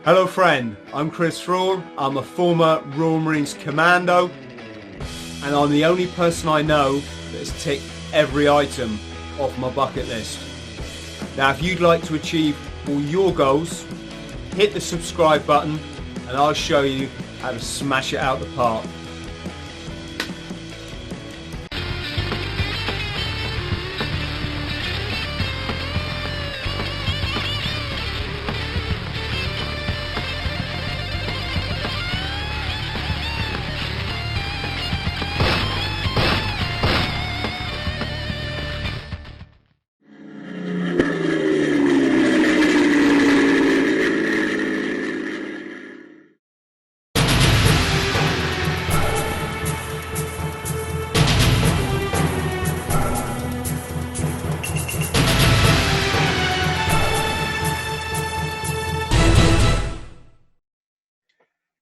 Hello friend, I'm Chris THRALL. I'm a former Royal Marines Commando and I'm the only person I know that has ticked every item off my bucket list. Now if you'd like to achieve all your goals, hit the subscribe button and I'll show you how to smash it out the park.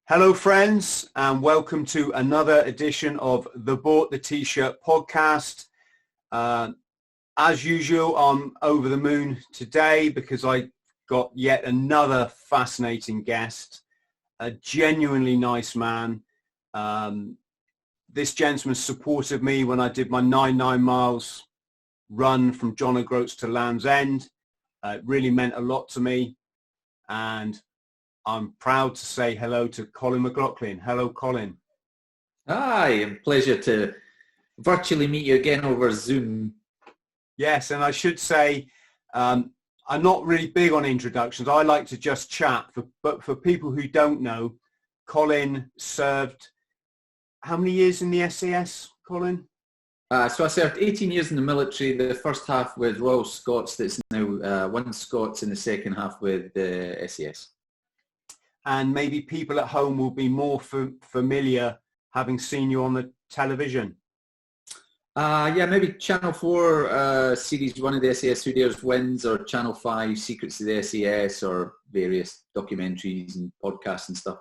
Hello friends and welcome to another edition of the Bought the T-Shirt podcast. As usual, I'm over the moon today because I got yet another fascinating guest, a genuinely nice man. This gentleman supported me when I did my 9 miles run from John O'Groats to Land's End. It really meant a lot to me, and I'm proud to say hello to Colin Maclachlan. Hello, Colin. Hi, a pleasure to virtually meet you again over Zoom. Yes, and I should say I'm not really big on introductions. I like to just chat. But for people who don't know, Colin served how many years in the SAS, Colin? So I served 18 years in the military, the first half with Royal Scots, that's now one Scots, and the second half with the SAS. And maybe people at home will be more familiar having seen you on the television. Yeah, maybe Channel 4 Series 1 of the SAS Who Dares Wins, or Channel 5 Secrets of the SAS, or various documentaries and podcasts and stuff.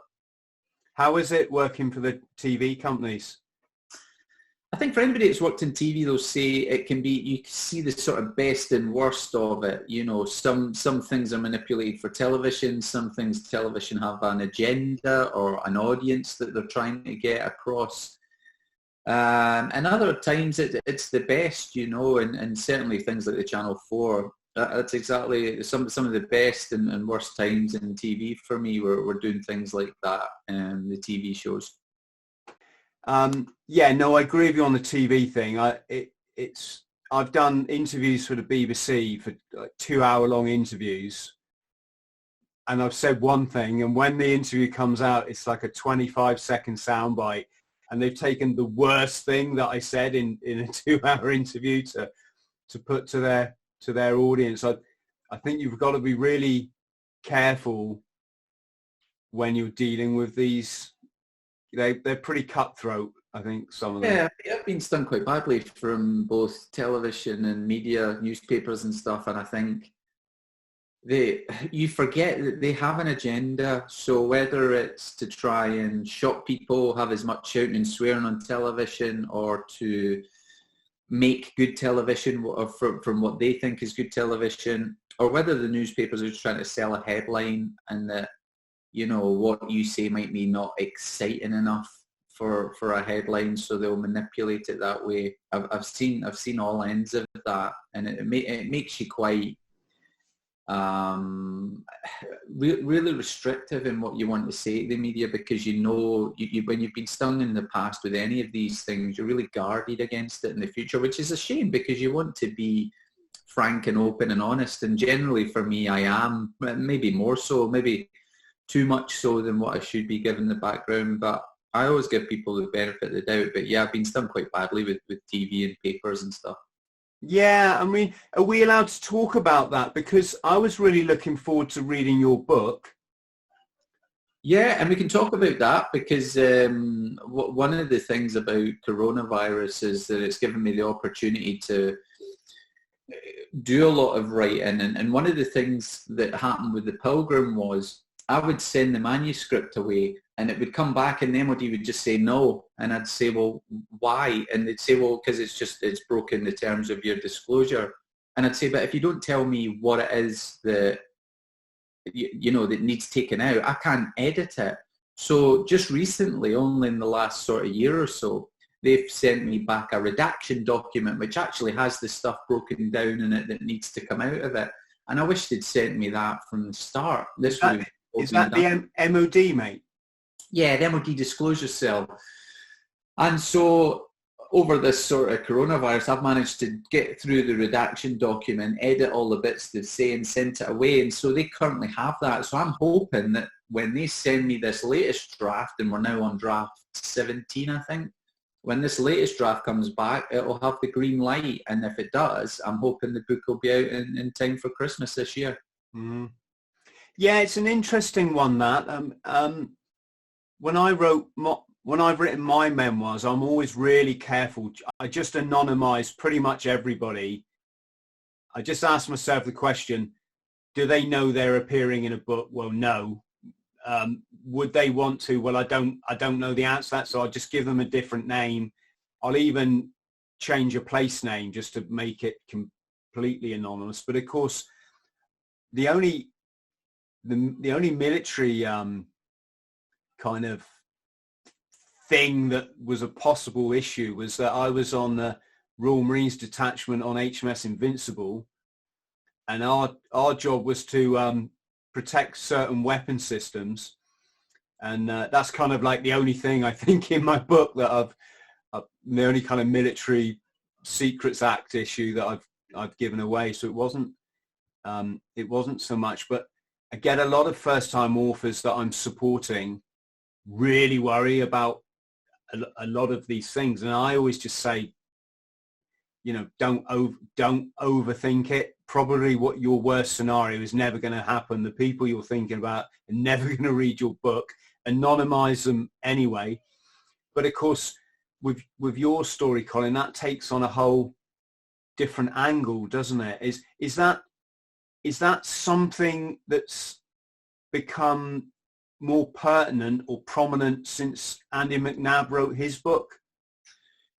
How is it working for the TV companies? I think for anybody that's worked in TV, they'll say it can be, you can see the sort of best and worst of it. You know, some things are manipulated for television, some things television have an agenda or an audience that they're trying to get across. And other times it's the best, you know, and certainly things like the Channel 4. That's exactly some of the best and worst times in TV for me. We're doing things like that, the TV shows. Yeah, no, I agree with you on the TV thing. I've done interviews for the BBC for like 2-hour-long interviews, and I've said one thing, and when the interview comes out, it's like a 25-second soundbite, and they've taken the worst thing that I said in a 2-hour interview to put to their audience. I think you've got to be really careful when you're dealing with these. They're pretty cutthroat, I think, some of them. Yeah, they've been stung quite badly from both television and media, newspapers and stuff, and I think you forget that they have an agenda. So whether it's to try and shock people, have as much shouting and swearing on television, or to make good television from what they think is good television, or whether the newspapers are just trying to sell a headline and that, you know, what you say might be not exciting enough for a headline, so they'll manipulate it that way. I've seen all ends of that, and it makes you quite really restrictive in what you want to say to the media, because you know when you've been stung in the past with any of these things, you're really guarded against it in the future, which is a shame because you want to be frank and open and honest. And generally for me, I am, maybe more so, maybe too much so than what I should be given the background, but I always give people the benefit of the doubt. But yeah, I've been stung quite badly with TV and papers and stuff. Yeah, I mean, are we allowed to talk about that? Because I was really looking forward to reading your book. Yeah, and we can talk about that because one of the things about coronavirus is that it's given me the opportunity to do a lot of writing. And one of the things that happened with The Pilgrim was I would send the manuscript away and it would come back and the MOD would just say no. And I'd say, well, why? And they'd say, well, because it's broken the terms of your disclosure. And I'd say, but if you don't tell me what it is that that needs taken out, I can't edit it. So just recently, only in the last sort of year or so, they've sent me back a redaction document which actually has the stuff broken down in it that needs to come out of it. And I wish they'd sent me that from the start. Is that the MOD, mate? Yeah, the MOD disclosure cell. And so over this sort of coronavirus, I've managed to get through the redaction document, edit all the bits they say and send it away. And so they currently have that. So I'm hoping that when they send me this latest draft, and we're now on draft 17, I think, when this latest draft comes back, it'll have the green light. And if it does, I'm hoping the book will be out in time for Christmas this year. Mm. Yeah, it's an interesting one, that. When I've written my memoirs, I'm always really careful. I just anonymize pretty much everybody. I just ask myself the question, do they know they're appearing in a book? Well, no. Would they want to? Well, I don't know the answer to that, so I'll just give them a different name. I'll even change a place name just to make it completely anonymous. But of course, the only military kind of thing that was a possible issue was that I was on the Royal Marines detachment on HMS Invincible, and our job was to protect certain weapon systems, and that's kind of like the only thing I think in my book that the only kind of military Secrets Act issue that I've given away. So it wasn't so much, but I get a lot of first-time authors that I'm supporting really worry about a lot of these things, and I always just say, don't overthink it. Probably what your worst scenario is never going to happen. The people you're thinking about are never going to read your book. Anonymize them anyway. But of course, with your story, Colin, that takes on a whole different angle, doesn't it? Is that something that's become more pertinent or prominent since Andy McNabb wrote his book?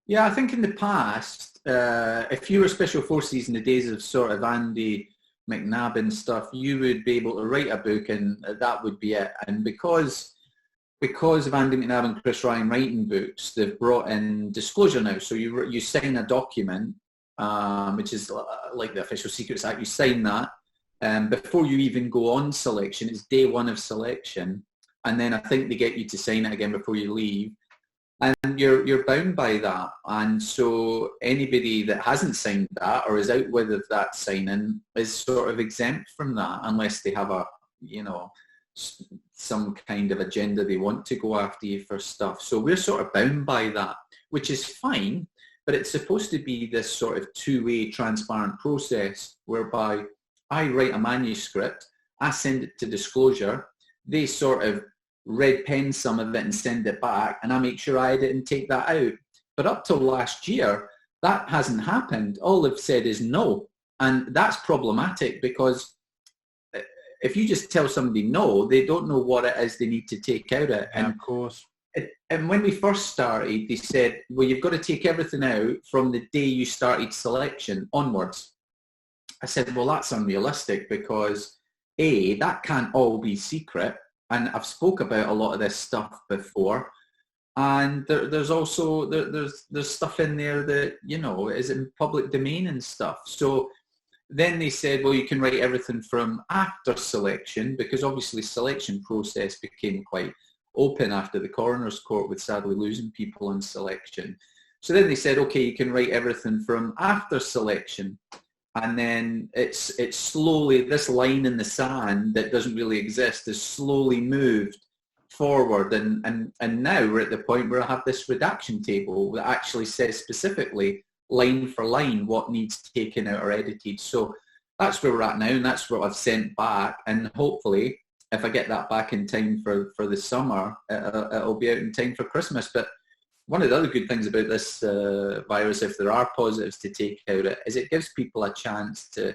Yeah, I think in the past, if you were Special Forces in the days of sort of Andy McNabb and stuff, you would be able to write a book and that would be it. And because of Andy McNabb and Chris Ryan writing books, they've brought in disclosure now. So you sign a document, which is like the Official Secrets Act. You sign that before you even go on selection. It's day one of selection. And then I think they get you to sign it again before you leave. And you're bound by that. And so anybody that hasn't signed that or is out with that signing is sort of exempt from that unless they have some kind of agenda they want to go after you for stuff. So we're sort of bound by that, which is fine, but it's supposed to be this sort of two-way transparent process whereby I write a manuscript, I send it to disclosure, they sort of red pen some of it and send it back, and I make sure I edit and take that out. But up till last year, that hasn't happened. All they've said is no. And that's problematic because if you just tell somebody no, they don't know what it is they need to take out of it. Yeah, of course. And when we first started, they said, well, you've got to take everything out from the day you started selection onwards. I said, well, that's unrealistic because A, that can't all be secret. And I've spoke about a lot of this stuff before. And there's also, there's stuff in there that, is in public domain and stuff. So then they said, well, you can write everything from after selection, because obviously selection process became quite open after the coroner's court with sadly losing people on selection. So then they said, okay, you can write everything from after selection. And then it's slowly, this line in the sand that doesn't really exist is slowly moved forward. And now we're at the point where I have this redaction table that actually says specifically line for line what needs taken out or edited. So that's where we're at now, and that's what I've sent back. And hopefully, if I get that back in time for the summer, it'll be out in time for Christmas. But one of the other good things about this virus, if there are positives to take out it, is it gives people a chance to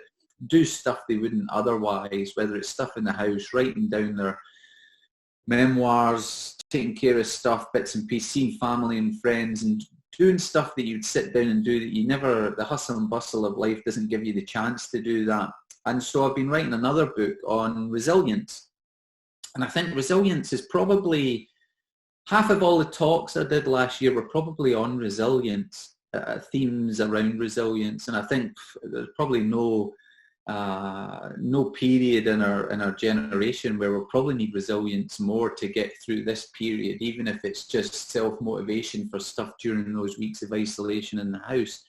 do stuff they wouldn't otherwise, whether it's stuff in the house, writing down their memoirs, taking care of stuff, bits and pieces, seeing family and friends, and doing stuff that you'd sit down and do that you never, the hustle and bustle of life doesn't give you the chance to do that. And so I've been writing another book on resilience. And I think resilience is probably half of all the talks I did last year were probably on resilience, themes around resilience. And I think there's probably no period in our generation where we'll probably need resilience more to get through this period, even if it's just self-motivation for stuff during those weeks of isolation in the house.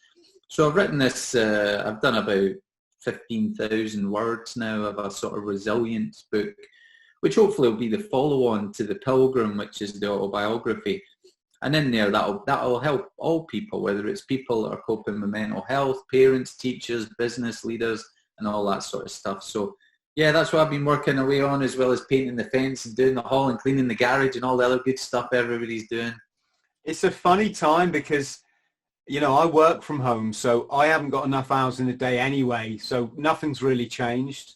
So I've written this, I've done about 15,000 words now of a sort of resilience book, which hopefully will be the follow-on to The Pilgrim, which is the autobiography. And in there, that'll help all people, whether it's people that are coping with mental health, parents, teachers, business leaders, and all that sort of stuff. So yeah, that's what I've been working away on, as well as painting the fence and doing the hall and cleaning the garage and all the other good stuff everybody's doing. It's a funny time because, you know, I work from home, so I haven't got enough hours in the day anyway, so nothing's really changed.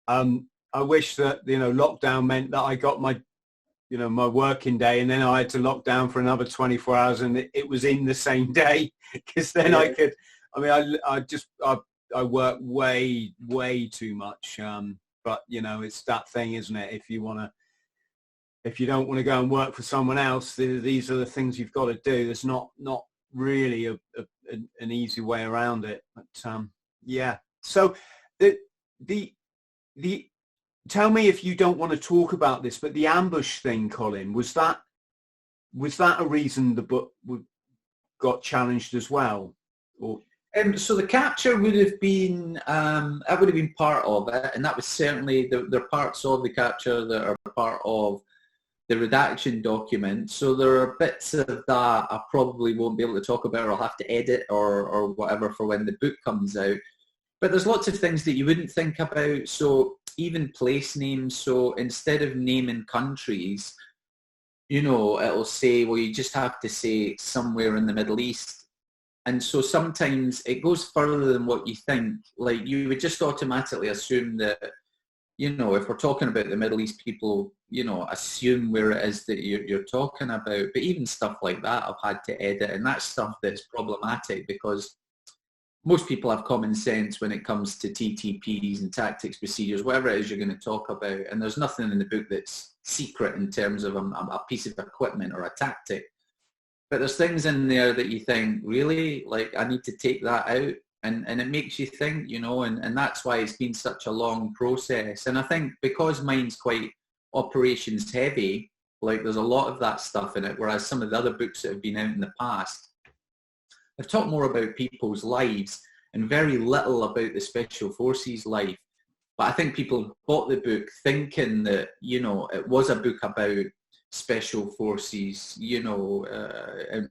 I wish that, you know, lockdown meant that I got my, you know, my working day, and then I had to lock down for another 24 hours and it was in the same day, because then yeah. I work way too much. But, you know, it's that thing, isn't it? If you don't want to go and work for someone else, these are the things you've got to do. There's not really an easy way around it. But yeah. So the tell me if you don't want to talk about this, but the ambush thing, Colin, was that a reason the book got challenged as well? Or so the capture would have been part of it, and that was certainly there are parts of the capture that are part of the redaction document. So there are bits of that I probably won't be able to talk about, or I'll have to edit or whatever for when the book comes out. But there's lots of things that you wouldn't think about. So even place names. So instead of naming countries, you know, it'll say, well, you just have to say somewhere in the Middle East. And so sometimes it goes further than what you think. Like, you would just automatically assume that, you know, if we're talking about the Middle East, people, you know, assume where it is that you're talking about. But even stuff like that I've had to edit, and that's stuff that's problematic because most people have common sense when it comes to TTPs and tactics, procedures, whatever it is you're going to talk about. And there's nothing in the book that's secret in terms of a piece of equipment or a tactic. But there's things in there that you think, really? Like, I need to take that out? And it makes you think, you know, and that's why it's been such a long process. And I think because mine's quite operations heavy, like there's a lot of that stuff in it, whereas some of the other books that have been out in the past, I've talked more about people's lives and very little about the Special Forces life. But I think people bought the book thinking that, you know, it was a book about Special Forces, you know,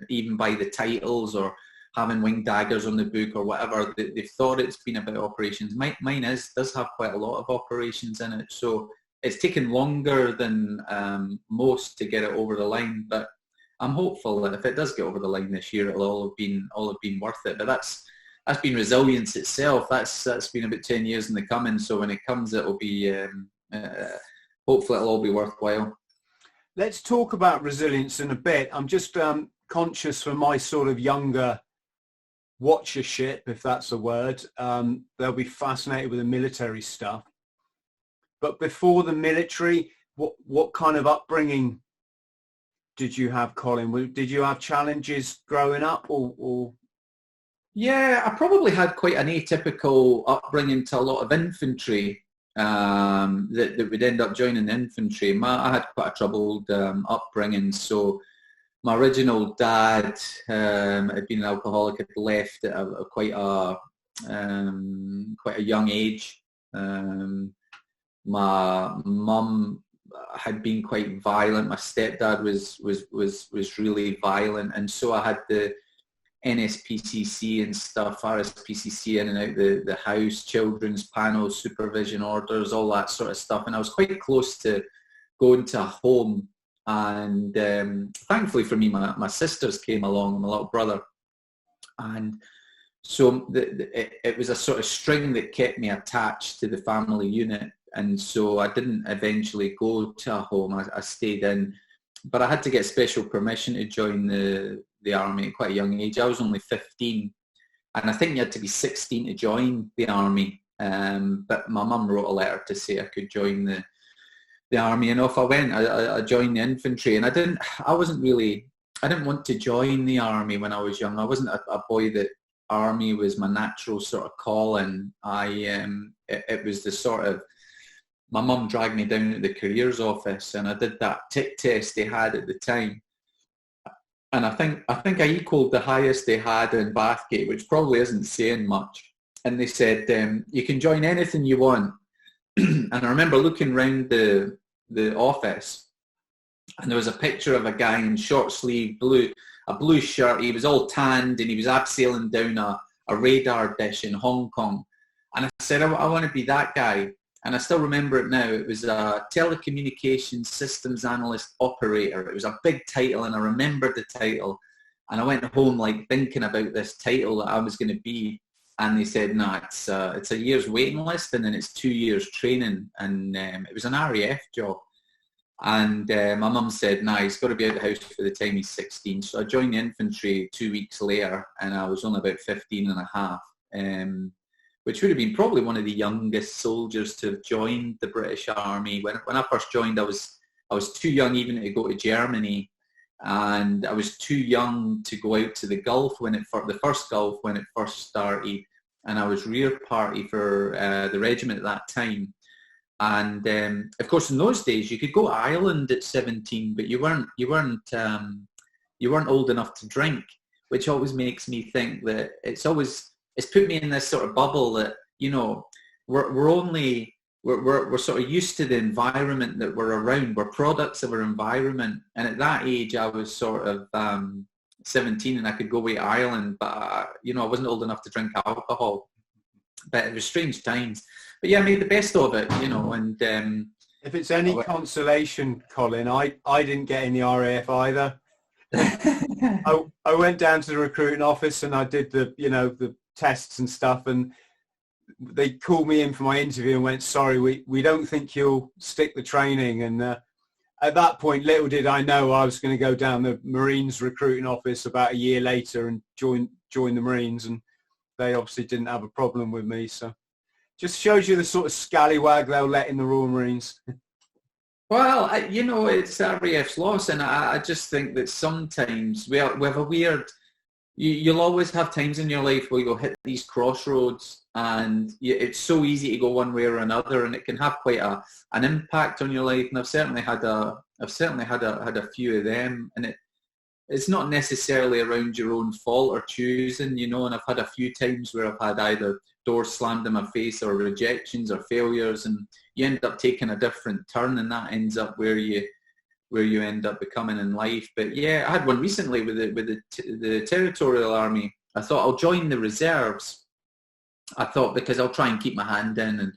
even by the titles or having winged daggers on the book or whatever. They've thought it's been about operations. Mine does have quite a lot of operations in it. So it's taken longer than most to get it over the line. But I'm hopeful that if it does get over the line this year, it'll all have been worth it. But that's been resilience itself. That's been about 10 years in the coming. So when it comes, it'll be hopefully it'll all be worthwhile. Let's talk about resilience in a bit. I'm just conscious for my sort of younger watchership, if that's a word. They'll be fascinated with the military stuff. But before the military, what kind of upbringing did you have, Colin? Did you have challenges growing up or? Yeah, I probably had quite an atypical upbringing to a lot of infantry that would end up joining the infantry. I had quite a troubled upbringing. So my original dad had been an alcoholic, had left at quite a young age. My mum had been quite violent. My stepdad was really violent, and so I had the NSPCC and stuff, RSPCC in and out the house, children's panels, supervision orders, all that sort of stuff. And I was quite close to going to a home. And thankfully for me, my sisters came along, my little brother. And so it was a sort of string that kept me attached to the family unit. And so I didn't eventually go to a home. I stayed in. But I had to get special permission to join the army at quite a young age. I was only 15, and I think you had to be 16 to join the army. but my mum wrote a letter to say I could join the army, and off I went. I joined the infantry, and I didn't want to join the army when I was young. I wasn't a boy that army was my natural sort of calling. It was the sort of, my mum dragged me down to the careers office, and I did that tick test they had at the time. And I think I equalled the highest they had in Bathgate, which probably isn't saying much. And they said, you can join anything you want. And I remember looking around the office, and there was a picture of a guy in short sleeve a blue shirt. He was all tanned, and he was abseiling down a radar dish in Hong Kong. And I said, I want to be that guy. And I still remember it now. It was a telecommunications systems analyst operator. It was a big title, and I remembered the title. And I went home like thinking about this title that I was going to be. And they said, no, it's a year's waiting list, and then it's 2 years training. And it was an RAF job. And my mum said, nah, he's got to be out of the house for the time he's 16. So I joined the infantry 2 weeks later, and I was only about 15 and a half. Which would have been probably one of the youngest soldiers to have joined the British Army. When I first joined, I was too young even to go to Germany, and I was too young to go out to the Gulf the first Gulf when it first started, and I was rear party for the regiment at that time. And of course, in those days, you could go to Ireland at 17, but you weren't old enough to drink, which always makes me think that it's put me in this sort of bubble that, you know, we're sort of used to the environment that we're around. We're products of our environment. And at that age, I was sort of 17, and I could go away to Ireland, but, I wasn't old enough to drink alcohol. But it was strange times. But yeah, I made the best of it, and... if it's any consolation, Colin, I didn't get in the RAF either. I went down to the recruiting office, and I did the tests and stuff, and they called me in for my interview and went, sorry, we don't think you'll stick the training. And at that point, little did I know I was going to go down the Marines recruiting office about a year later and join the Marines, and they obviously didn't have a problem with me. So just shows you the sort of scallywag they'll let in the Royal Marines. Well, it's RAF's loss, and I just think that sometimes we have a weird... You'll always have times in your life where you'll hit these crossroads, and it's so easy to go one way or another, and it can have quite an impact on your life. And I've certainly had a few of them, and it's not necessarily around your own fault or choosing, and I've had a few times where I've had either doors slammed in my face or rejections or failures, and you end up taking a different turn, and that ends up where you end up becoming in life. But yeah, I had one recently with the Territorial Army. I thought I'll join the reserves. I thought because I'll try and keep my hand in and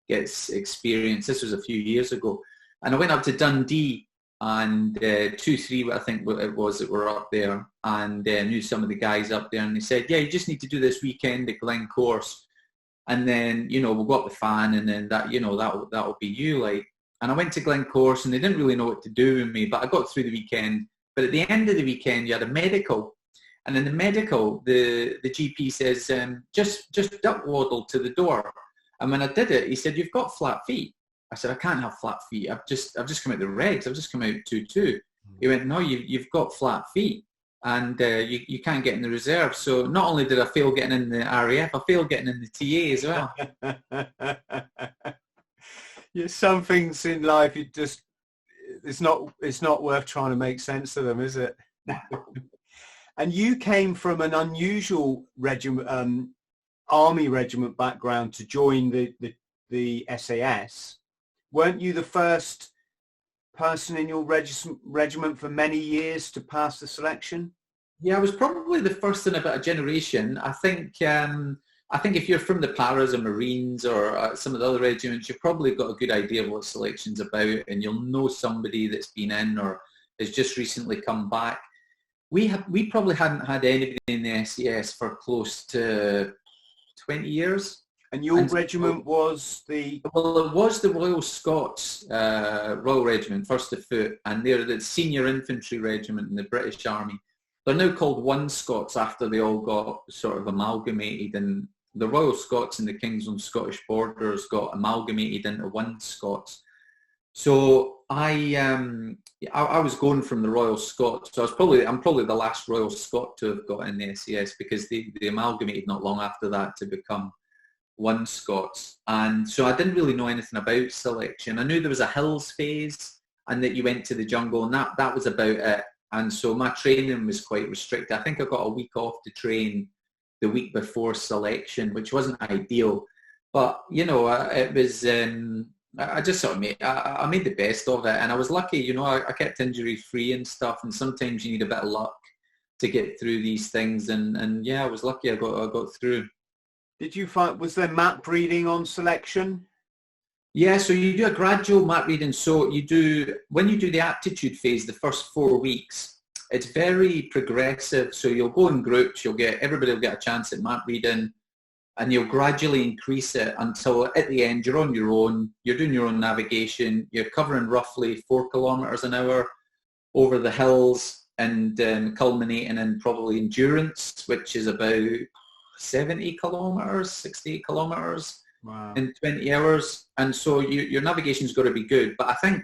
get experience. This was a few years ago. And I went up to Dundee, and 2-3, I think it was, that were up there, and knew some of the guys up there, and they said, yeah, you just need to do this weekend at Glencourse, and then, we'll go up the fan, and then that'll be you, like. And I went to Glencourse, and they didn't really know what to do with me, but I got through the weekend. But at the end of the weekend, you had a medical. And in the medical, the GP says, just duck waddle to the door. And when I did it, he said, you've got flat feet. I said, I can't have flat feet. I've just come out the regs. I've just come out 2-2. He went, no, you've got flat feet, and you can't get in the reserve. So not only did I fail getting in the RAF, I failed getting in the TA as well. Yeah, some things in life it's not worth trying to make sense of them, is it? And you came from an unusual regiment, army regiment background to join the SAS. Weren't you the first person in your regiment for many years to pass the selection? Yeah, I was probably the first in about a generation. I think if you're from the Paras or Marines or some of the other regiments, you've probably got a good idea of what selection's about, and you'll know somebody that's been in or has just recently come back. We probably hadn't had anybody in the SAS for close to 20 years. And your regiment was the... Well, it was the Royal Scots Royal Regiment, First of Foot, and they're the senior infantry regiment in the British Army. They're now called One Scots after they all got sort of amalgamated, and the Royal Scots and the King's Own Scottish Borders got amalgamated into one Scots. So I was going from the Royal Scots, so I'm probably the last Royal Scot to have got in the SAS, because they amalgamated not long after that to become one Scots. And so I didn't really know anything about selection. I knew there was a hills phase and that you went to the jungle, and that was about it. And so my training was quite restricted. I think I got a week off to train the week before selection, which wasn't ideal. But, you know, it was, I just sort of I made the best of it. And I was lucky, you know, I kept injury free and stuff. And sometimes you need a bit of luck to get through these things. And yeah, I was lucky I got through. Did you find, was there map reading on selection? Yeah, so you do a gradual map reading. So when you do the aptitude phase, the first 4 weeks, it's very progressive. So you'll go in groups, everybody will get a chance at map reading, and you'll gradually increase it until at the end you're on your own, you're doing your own navigation, you're covering roughly 4 kilometers an hour over the hills, and culminating in probably endurance, which is about 70 kilometers, 68 kilometers. Wow. In 20 hours. And so your navigation's got to be good, but I think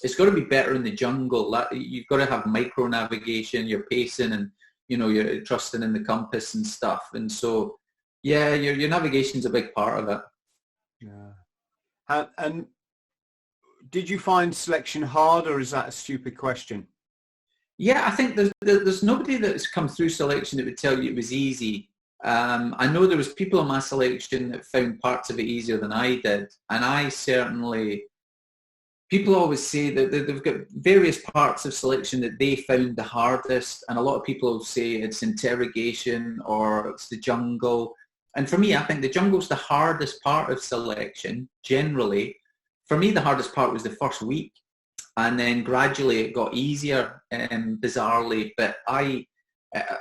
it's got to be better in the jungle. You've got to have micro navigation, you're pacing, and you know, you're trusting in the compass and stuff. And so yeah, your navigation's a big part of it. Yeah. And did you find selection hard, or is that a stupid question? Yeah, I think there's nobody that's come through selection that would tell you it was easy. I know there was people in my selection that found parts of it easier than I did, and I certainly, people always say that they've got various parts of selection that they found the hardest, and a lot of people say it's interrogation or it's the jungle. And for me, I think the jungle's the hardest part of selection, generally. For me, the hardest part was the first week, and then gradually it got easier, bizarrely. But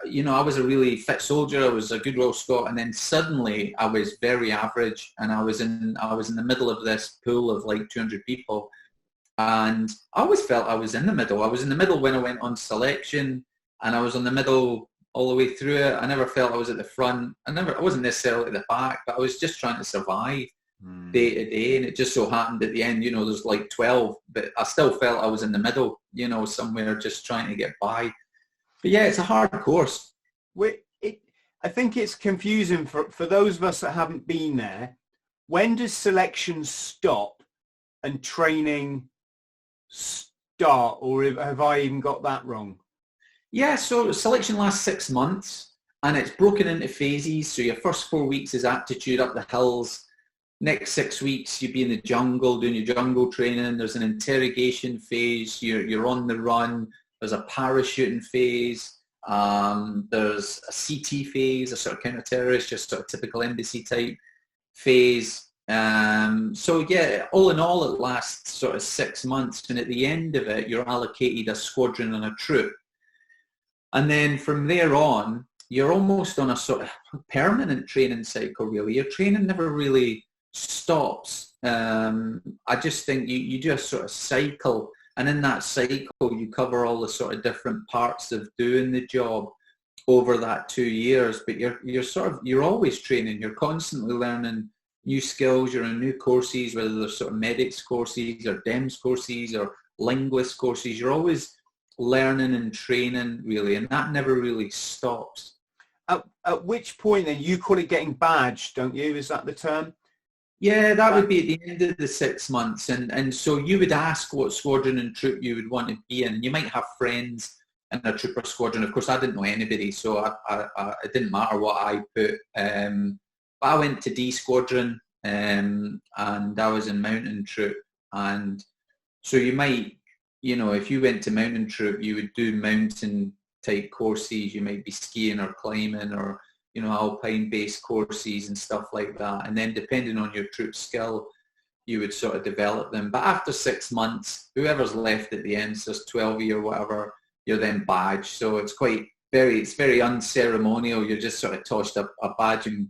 you know, I was a really fit soldier. I was a good Royal Scot, and then suddenly I was very average, and I was in the middle of this pool of like 200 people, and I always felt I was in the middle. I was in the middle when I went on selection, and I was in the middle all the way through it. I never felt I was at the front. I wasn't necessarily at the back, but I was just trying to survive day to day, and it just so happened at the end, you know, there's like 12, but I still felt I was in the middle, you know, somewhere just trying to get by. But yeah, it's a hard course. I think it's confusing for those of us that haven't been there. When does selection stop and training start, or have I even got that wrong? Yeah, so selection lasts 6 months, and it's broken into phases. So your first 4 weeks is aptitude up the hills. Next 6 weeks, you'd be in the jungle doing your jungle training. There's an interrogation phase. You're on the run. There's a parachuting phase. There's a CT phase, a sort of counter-terrorist, just sort of typical embassy type phase. So yeah, all in all, it lasts sort of 6 months. And at the end of it, you're allocated a squadron and a troop. And then from there on, you're almost on a sort of permanent training cycle, really. Your training never really stops. I just think you do a sort of cycle. And in that cycle, you cover all the sort of different parts of doing the job over that 2 years. But you're always training. You're constantly learning new skills. You're in new courses, whether they're sort of medics courses or DEMS courses or linguist courses. You're always learning and training, really, and that never really stops. At which point then, you call it getting badged, don't you? Is that the term? Yeah, that would be at the end of the 6 months. And so you would ask what squadron and troop you would want to be in. And you might have friends in a troop or squadron. Of course, I didn't know anybody, so it didn't matter what I put. But I went to D squadron, and I was in mountain troop. And so you might, you know, if you went to mountain troop, you would do mountain type courses. You might be skiing or climbing or, you know, alpine-based courses and stuff like that. And then depending on your troop skill, you would sort of develop them. But after 6 months, whoever's left at the end, so it's 12 or whatever, you're then badged. So it's very unceremonial. You're just sort of tossed a badge, and,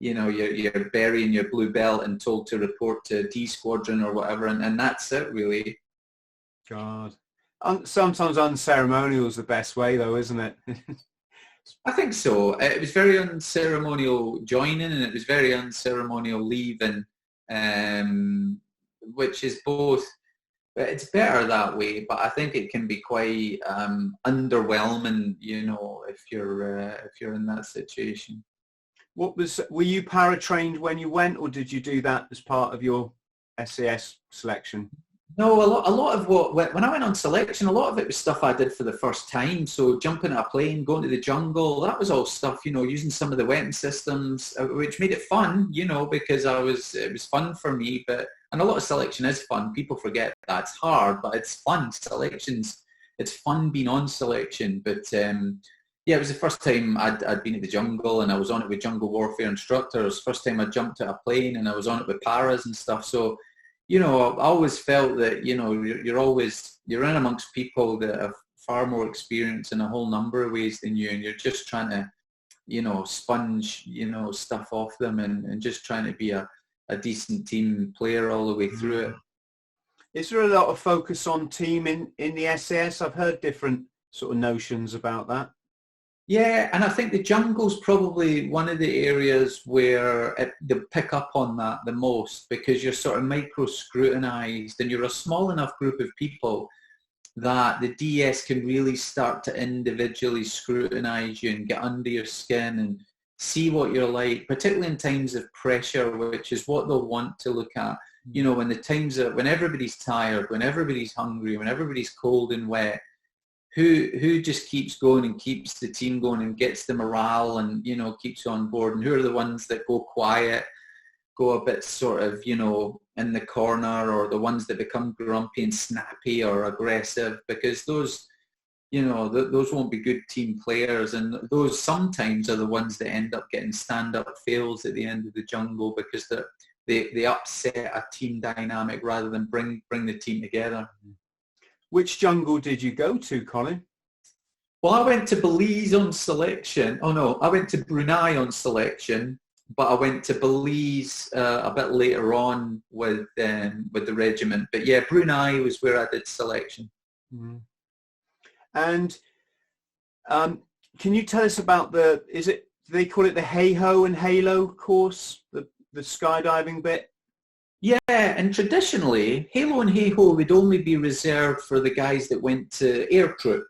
you know, you're burying your blue belt and told to report to D squadron or whatever. And that's it, really. God. Sometimes unceremonial is the best way, though, isn't it? I think so. It was very unceremonial joining and it was very unceremonial leaving, which is both. It's better that way, but I think it can be quite underwhelming, you know, if you're in that situation. Were you para-trained when you went, or did you do that as part of your SAS selection? No, a lot of when I went on selection, a lot of it was stuff I did for the first time. So jumping out a plane, going to the jungle, that was all stuff, you know, using some of the weapon systems, which made it fun, you know, because it was fun for me. And a lot of selection is fun. People forget that it's hard, but it's fun. It's fun being on selection. But yeah, it was the first time I'd been at the jungle, and I was on it with jungle warfare instructors. First time I jumped out a plane, and I was on it with paras and stuff. So, you know, I always felt that, you know, you're in amongst people that have far more experience in a whole number of ways than you, and you're just trying to, you know, sponge, you know, stuff off them and just trying to be a decent team player all the way through it. Is there a lot of focus on team in the SAS? I've heard different sort of notions about that. Yeah, and I think the jungle's probably one of the areas where they pick up on that the most, because you're sort of micro-scrutinized and you're a small enough group of people that the DS can really start to individually scrutinize you and get under your skin and see what you're like, particularly in times of pressure, which is what they'll want to look at. You know, when everybody's tired, when everybody's hungry, when everybody's cold and wet, who just keeps going and keeps the team going and gets the morale and, you know, keeps you on board, and who are the ones that go quiet, go a bit sort of, you know, in the corner, or the ones that become grumpy and snappy or aggressive, because those, you know, those won't be good team players, and those sometimes are the ones that end up getting stand-up fails at the end of the jungle, because they upset a team dynamic rather than bring the team together. Which jungle did you go to, Colin? Well, I went to Belize on selection. Oh no, I went to Brunei on selection, but I went to Belize a bit later on with the regiment. But yeah, Brunei was where I did selection. Mm-hmm. And can you tell us about do they call it the HAHO and HALO course, the skydiving bit? Yeah, and traditionally, HALO and HAHO would only be reserved for the guys that went to air troop.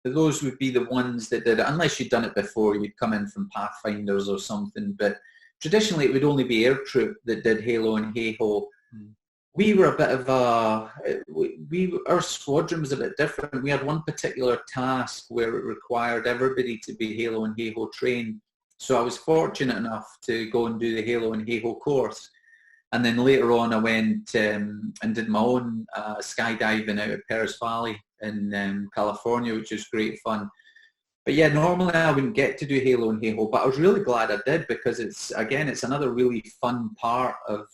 Those would be the ones that did it, unless you'd done it before, you'd come in from Pathfinders or something. But traditionally, it would only be air troop that did HALO and HAHO. We were a bit of our squadron was a bit different. We had one particular task where it required everybody to be HALO and HAHO trained. So I was fortunate enough to go and do the HALO and HAHO course. And then later on, I went and did my own skydiving out at Perris Valley in California, which was great fun. But yeah, normally I wouldn't get to do HALO and HAHO, but I was really glad I did, because it's another really fun part of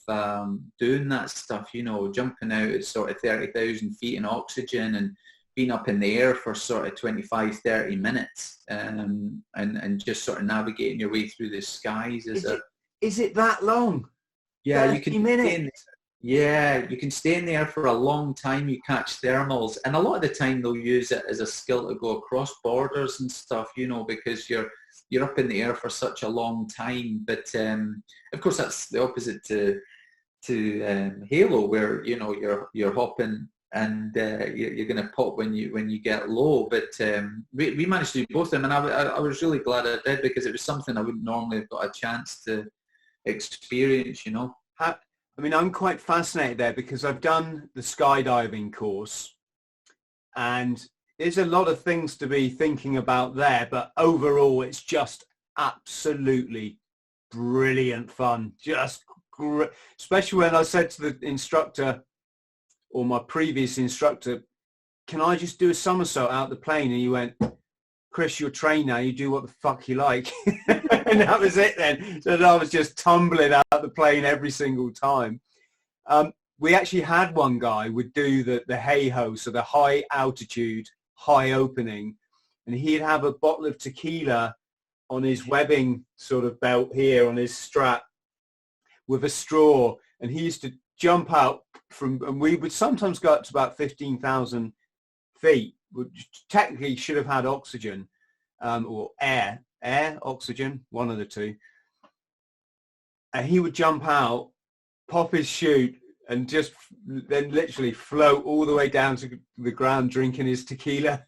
doing that stuff, you know, jumping out at sort of 30,000 feet in oxygen and being up in the air for sort of 25, 30 minutes and just sort of navigating your way through the skies. Is it that long? Yeah, you can. You can stay in there for a long time. You catch thermals, and a lot of the time they'll use it as a skill to go across borders and stuff. You know, because you're up in the air for such a long time. But of course, that's the opposite to HALO, where you know you're hopping and you're going to pop when you get low. But we managed to do both of them, and I was really glad I did, because it was something I wouldn't normally have got a chance to experience, you know. I mean, I'm quite fascinated there, because I've done the skydiving course and there's a lot of things to be thinking about there, but overall it's just absolutely brilliant fun. Just great, especially when I said to the instructor, or my previous instructor, can I just do a somersault out the plane? And he went, Chris, you're trained now, you do what the fuck you like. And that was it then. So I was just tumbling out the plane every single time. We actually had one guy would do the HAHO, so the high altitude, high opening, and he'd have a bottle of tequila on his webbing sort of belt here on his strap with a straw, and he used to jump out and we would sometimes go up to about 15,000 feet, which technically should have had oxygen. or air, oxygen, one of the two. And he would jump out, pop his chute, and just then literally float all the way down to the ground drinking his tequila,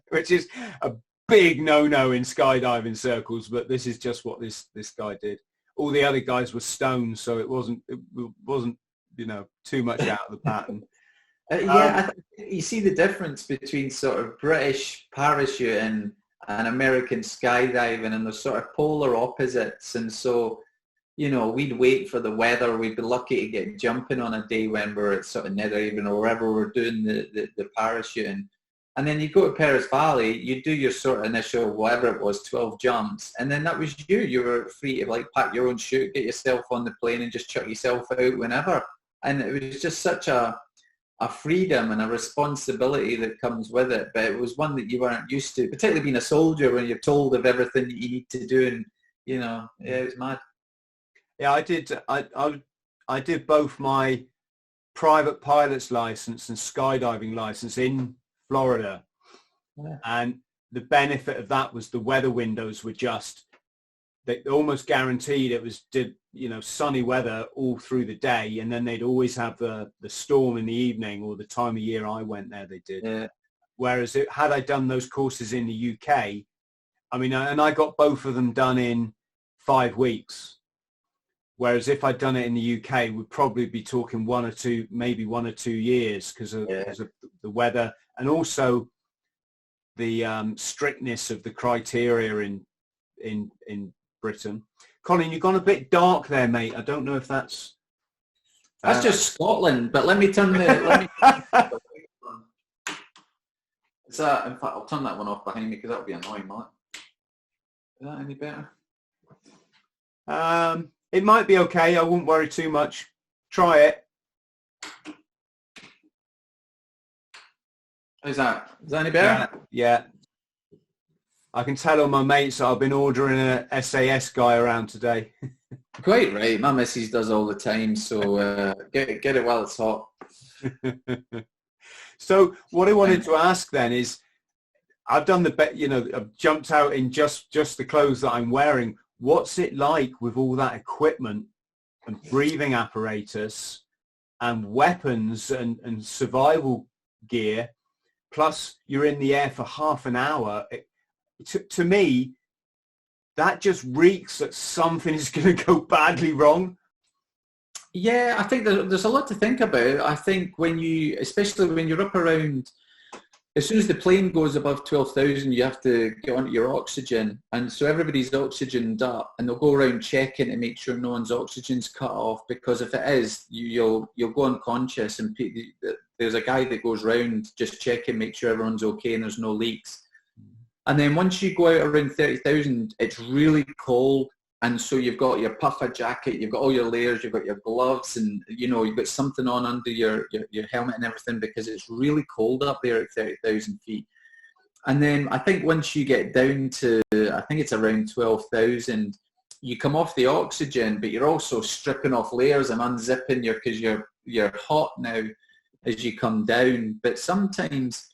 which is a big no-no in skydiving circles, but this is just what this guy did. All the other guys were stoned, so it wasn't too much out of the pattern. You see the difference between sort of British parachuting and American skydiving, and they're sort of polar opposites. And so, we'd wait for the weather. We'd be lucky to get jumping on a day when we're at sort of Netheravon or wherever we're doing the parachuting. And then you go to Perris Valley, you do your sort of initial, whatever it was, 12 jumps. And then that was you. You were free to pack your own chute, get yourself on the plane and just chuck yourself out whenever. And it was just such a freedom and a responsibility that comes with it. But it was one that you weren't used to, particularly being a soldier when you're told of everything that you need to do. And, it was mad. Yeah, I did both my private pilot's license and skydiving license in Florida. Yeah. And the benefit of that was the weather windows were they almost guaranteed it was sunny weather all through the day, and then they'd always have the storm in the evening, or the time of year I went there they did. Yeah. Whereas had I done those courses in the UK, and I got both of them done in 5 weeks. Whereas if I'd done it in the UK, we'd probably be talking 1 or 2 years because of the weather, and also the strictness of the criteria in Britain. Colin, you've gone a bit dark there, mate. I don't know if that's just Scotland, but let me turn the. Is that? In fact, I'll turn that one off behind me because that would be annoying, Matt. Is that any better? It might be okay. I wouldn't worry too much. Try it. Is that any better? Yeah. I can tell all my mates that I've been ordering a SAS guy around today. Quite right. My missus does all the time, so get it while it's hot. So what I wanted to ask then is, I've done I've jumped out in just the clothes that I'm wearing. What's it like with all that equipment and breathing apparatus and weapons and survival gear, plus you're in the air for half an hour? To me, that just reeks that something is going to go badly wrong. Yeah, I think there's a lot to think about. I think especially when you're up around, as soon as the plane goes above 12,000, you have to get onto your oxygen. And so everybody's oxygened up, and they'll go around checking to make sure no one's oxygen's cut off, because if it is, you'll go unconscious, and there's a guy that goes around just checking, make sure everyone's okay and there's no leaks. And then once you go out around 30,000, it's really cold. And so you've got your puffer jacket, you've got all your layers, you've got your gloves, and you've got something on under your helmet and everything, because it's really cold up there at 30,000 feet. And then I think once you get down to, I think it's around 12,000, you come off the oxygen, but you're also stripping off layers and unzipping because you're hot now as you come down. But sometimes,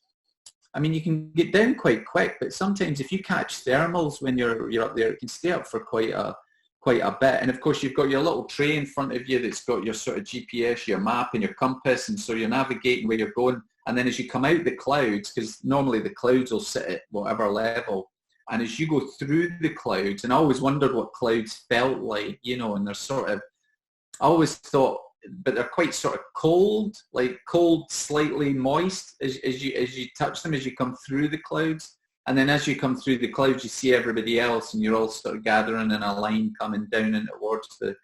you can get down quite quick, but sometimes if you catch thermals when you're up there, it can stay up for quite a bit. And of course, you've got your little tray in front of you that's got your sort of GPS, your map and your compass, and so you're navigating where you're going. And then as you come out the clouds, because normally the clouds will sit at whatever level, and as you go through the clouds, and I always wondered what clouds felt like, and they're sort of, I always thought, but they're quite sort of cold, slightly moist as you touch them, as you come through the clouds. And then as you come through the clouds, you see everybody else, and you're all sort of gathering in a line coming down and towards the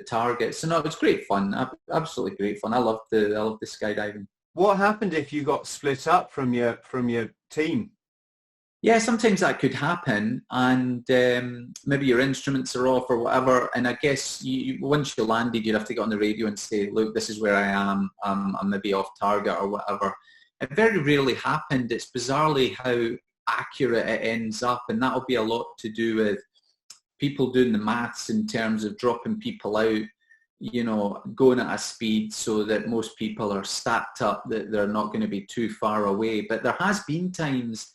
target. So no, it was great fun, absolutely great fun. I loved the skydiving. What happened if you got split up from your team? Yeah, sometimes that could happen, and maybe your instruments are off or whatever. And I guess once you landed, you'd have to get on the radio and say, look, this is where I am. I'm maybe off target or whatever. It very rarely happened. It's bizarrely how accurate it ends up, and that'll be a lot to do with people doing the maths in terms of dropping people out, going at a speed so that most people are stacked up, that they're not going to be too far away. But there has been times,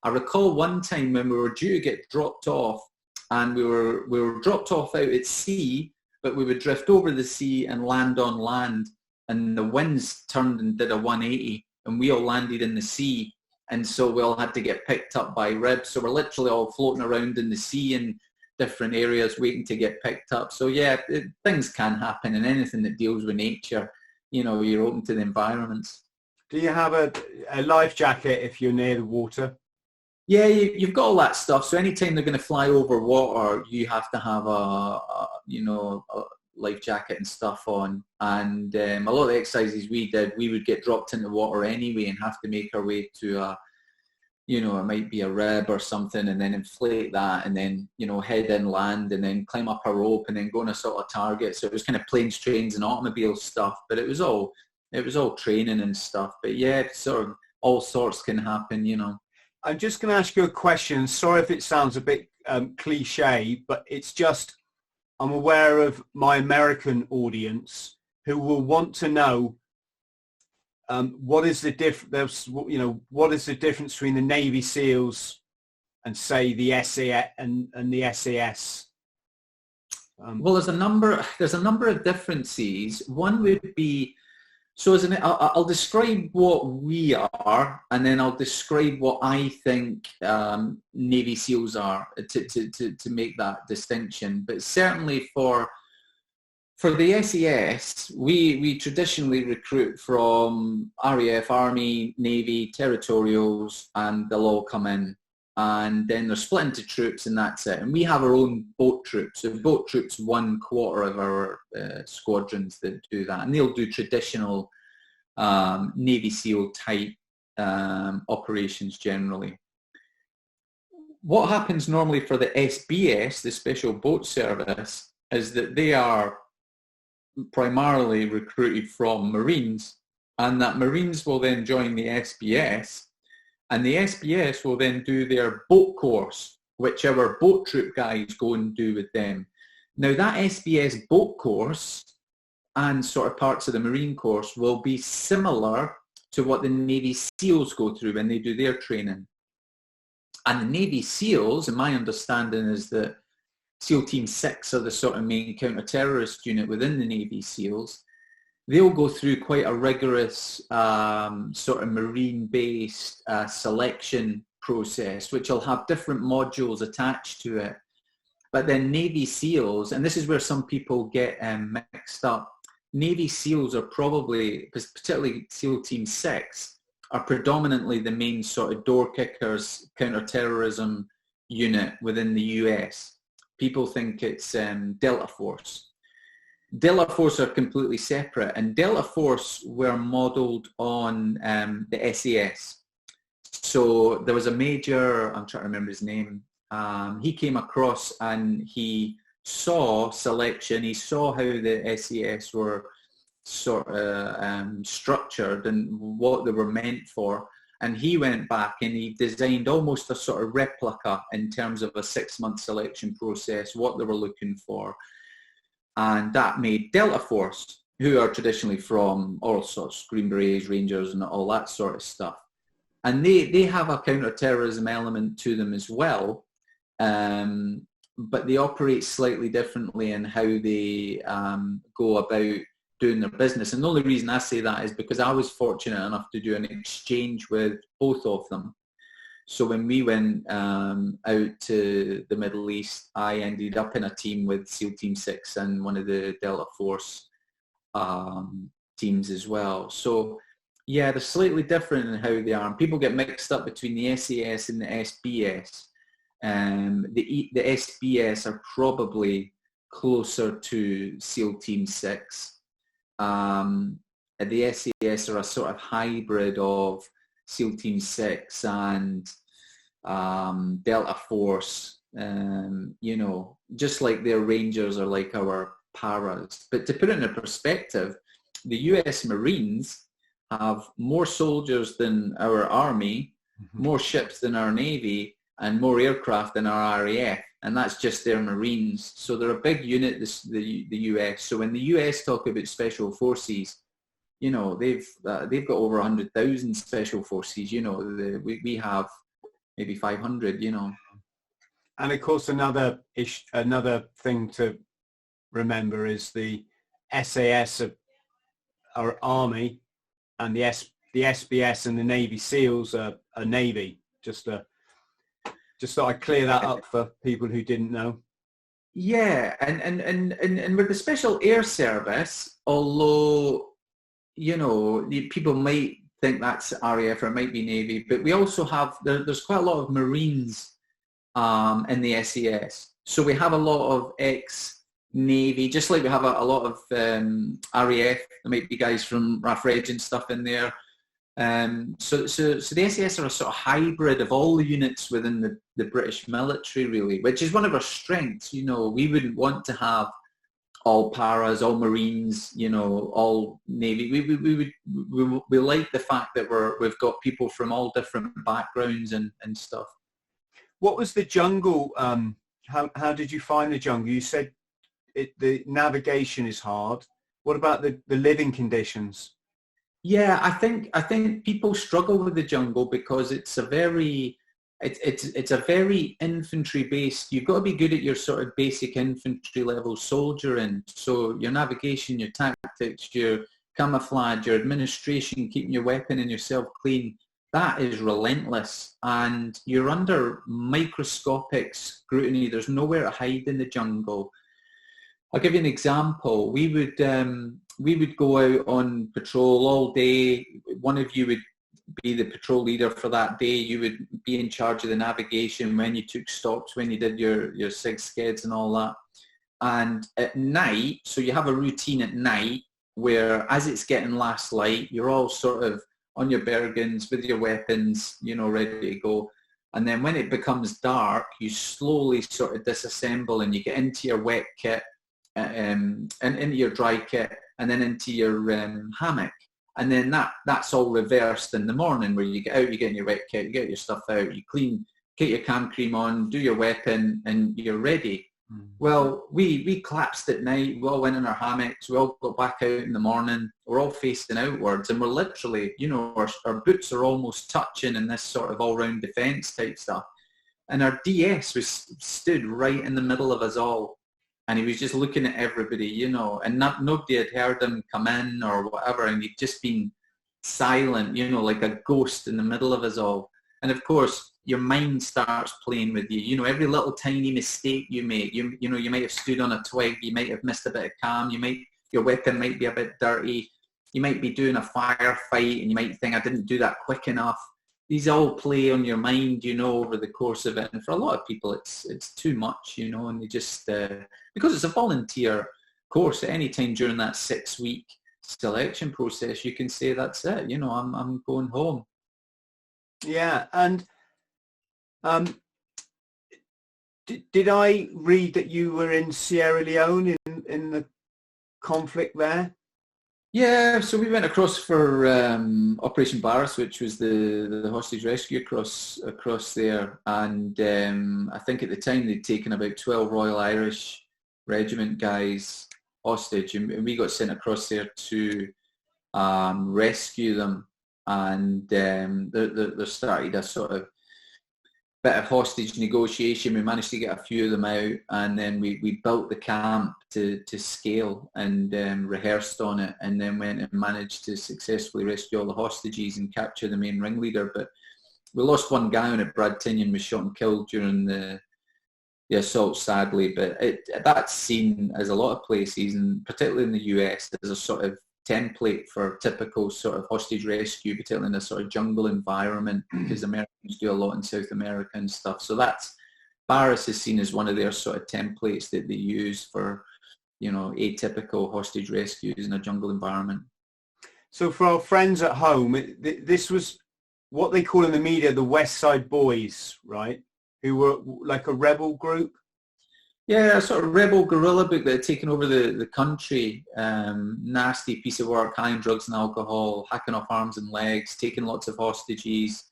I recall one time when we were due to get dropped off, and we were dropped off out at sea, but we would drift over the sea and land on land, and the winds turned and did a 180, and we all landed in the sea, and so we all had to get picked up by ribs. So we're literally all floating around in the sea in different areas waiting to get picked up. So yeah, things can happen, and anything that deals with nature, you know, you're open to the environments. Do you have a life jacket if you're near the water? Yeah, you've got all that stuff. So anytime they're going to fly over water, you have to have a life jacket and stuff on. And a lot of the exercises we did, we would get dropped in the water anyway and have to make our way to it might be a rib or something, and then inflate that, and then, head inland, and then climb up a rope, and then go on a sort of target. So it was kind of planes, trains, and automobile stuff, but it was all training and stuff. But yeah, sort of all sorts can happen, I'm just going to ask you a question. Sorry if it sounds a bit cliche, but it's just, I'm aware of my American audience who will want to know what is the difference between the Navy SEALs and say the SAS and the SAS? Well, there's a number of differences. One would be, I'll describe what we are, and then I'll describe what I think Navy SEALs are to make that distinction. But certainly for the SAS, we traditionally recruit from RAF, Army, Navy, Territorials, and they'll all come in. And then they're split into troops, and that's it. And we have our own boat troops. So boat troops, 1/4 of our squadrons that do that. And they'll do traditional Navy SEAL type operations generally. What happens normally for the SBS, the Special Boat Service, is that they are primarily recruited from Marines, and that Marines will then join the SBS, and the SBS will then do their boat course, which our boat troop guys go and do with them. Now that SBS boat course and sort of parts of the Marine course will be similar to what the Navy SEALs go through when they do their training. And the Navy SEALs, in my understanding, is that SEAL Team 6 are the sort of main counter-terrorist unit within the Navy SEALs. They'll go through quite a rigorous sort of Marine-based selection process, which will have different modules attached to it. But then Navy SEALs, and this is where some people get mixed up, Navy SEALs are probably, particularly SEAL Team 6, are predominantly the main sort of door kickers, counter-terrorism unit within the US. People think it's Delta Force. Delta Force are completely separate, and Delta Force were modelled on the SAS. So there was a major, I'm trying to remember his name, he came across and he saw selection, he saw how the SAS were sort of structured and what they were meant for, and he went back and he designed almost a sort of replica in terms of a 6-month selection process, what they were looking for. And that made Delta Force, who are traditionally from all sorts, Green Berets, Rangers, and all that sort of stuff. And they have a counter-terrorism element to them as well, but they operate slightly differently in how they go about doing their business. And the only reason I say that is because I was fortunate enough to do an exchange with both of them. So when we went out to the Middle East, I ended up in a team with SEAL Team 6 and one of the Delta Force teams as well. So yeah, they're slightly different in how they are. And people get mixed up between the SAS and the SBS. The SBS are probably closer to SEAL Team 6. The SAS are a sort of hybrid of SEAL Team 6 and Delta Force, just like their Rangers are like our paras. But to put it in perspective, the US Marines have more soldiers than our Army, more ships than our Navy, and more aircraft than our RAF, and that's just their Marines. So they're a big unit, the US. So when the US talk about special forces, they've got over 100,000 special forces. We have maybe 500, you know. And of course, another thing to remember is the SAS are Army, and the SBS and the Navy SEALs are Navy. Just thought I'd clear that up for people who didn't know. Yeah, and with the Special Air Service, although, you know, people might think that's RAF or it might be Navy, but we also have, there's quite a lot of Marines in the SAS. So we have a lot of ex-Navy, just like we have a lot of RAF. There might be guys from RAF Reg and stuff in there. So the SAS are a sort of hybrid of all the units within the British military, really, which is one of our strengths. You know, we wouldn't want to have all paras, all Marines, you know, all Navy. We like the fact that we've got people from all different backgrounds and stuff. What was the jungle? How did you find the jungle? You said the navigation is hard. What about the living conditions? Yeah, I think people struggle with the jungle because it's a very infantry based. You've got to be good at your sort of basic infantry level soldiering. So your navigation, your tactics, your camouflage, your administration, keeping your weapon and yourself clean, that is relentless, and you're under microscopic scrutiny. There's nowhere to hide in the jungle. I'll give you an example. We would go out on patrol all day. One of you would be the patrol leader for that day. You would be in charge of the navigation when you took stops, when you did your SIG skeds and all that. And at night, so you have a routine at night where as it's getting last light, you're all sort of on your bergens with your weapons, you know, ready to go. And then when it becomes dark, you slowly sort of disassemble and you get into your wet kit and into your dry kit and then into your hammock. And then that's all reversed in the morning, where you get out, you get in your wet kit, you get your stuff out, you clean, get your cam cream on, do your weapon, and you're ready. Well, we collapsed at night, we all went in our hammocks, we all got back out in the morning, we're all facing outwards, and we're literally, you know, our boots are almost touching in this sort of all-round defence type stuff. And our DS was stood right in the middle of us all, and he was just looking at everybody, you know, and nobody had heard him come in or whatever, and he'd just been silent, you know, like a ghost in the middle of us all. And of course, your mind starts playing with you. You know, every little tiny mistake you make, you know, you might have stood on a twig, you might have missed a bit of cam, your weapon might be a bit dirty, you might be doing a firefight and you might think, I didn't do that quick enough. These all play on your mind, you know, over the course of it. And for a lot of people, it's too much, you know, and they just, because it's a volunteer course, at any time during that 6-week selection process, you can say, that's it, you know, I'm going home. Yeah, and did I read that you were in Sierra Leone in the conflict there? Yeah, so we went across for Operation Barras, which was the hostage rescue across there, and I think at the time they'd taken about 12 Royal Irish Regiment guys hostage, and we got sent across there to rescue them. And there started a sort of bit of hostage negotiation. We managed to get a few of them out, and then we built the camp to scale and rehearsed on it, and then went and managed to successfully rescue all the hostages and capture the main ringleader. But we lost one guy on it. Brad Tinian was shot and killed during the assault, sadly. But that's seen as a lot of places, and particularly in the US, there's a sort of template for typical sort of hostage rescue, particularly in a sort of jungle environment, because Americans do a lot in South America and stuff. So Barras is seen as one of their sort of templates that they use for, you know, atypical hostage rescues in a jungle environment. So for our friends at home, this was what they call in the media the West Side Boys, right? Who were like a rebel group? Yeah, a sort of rebel guerrilla group that had taken over the country. Nasty piece of work, high on drugs and alcohol, hacking off arms and legs, taking lots of hostages.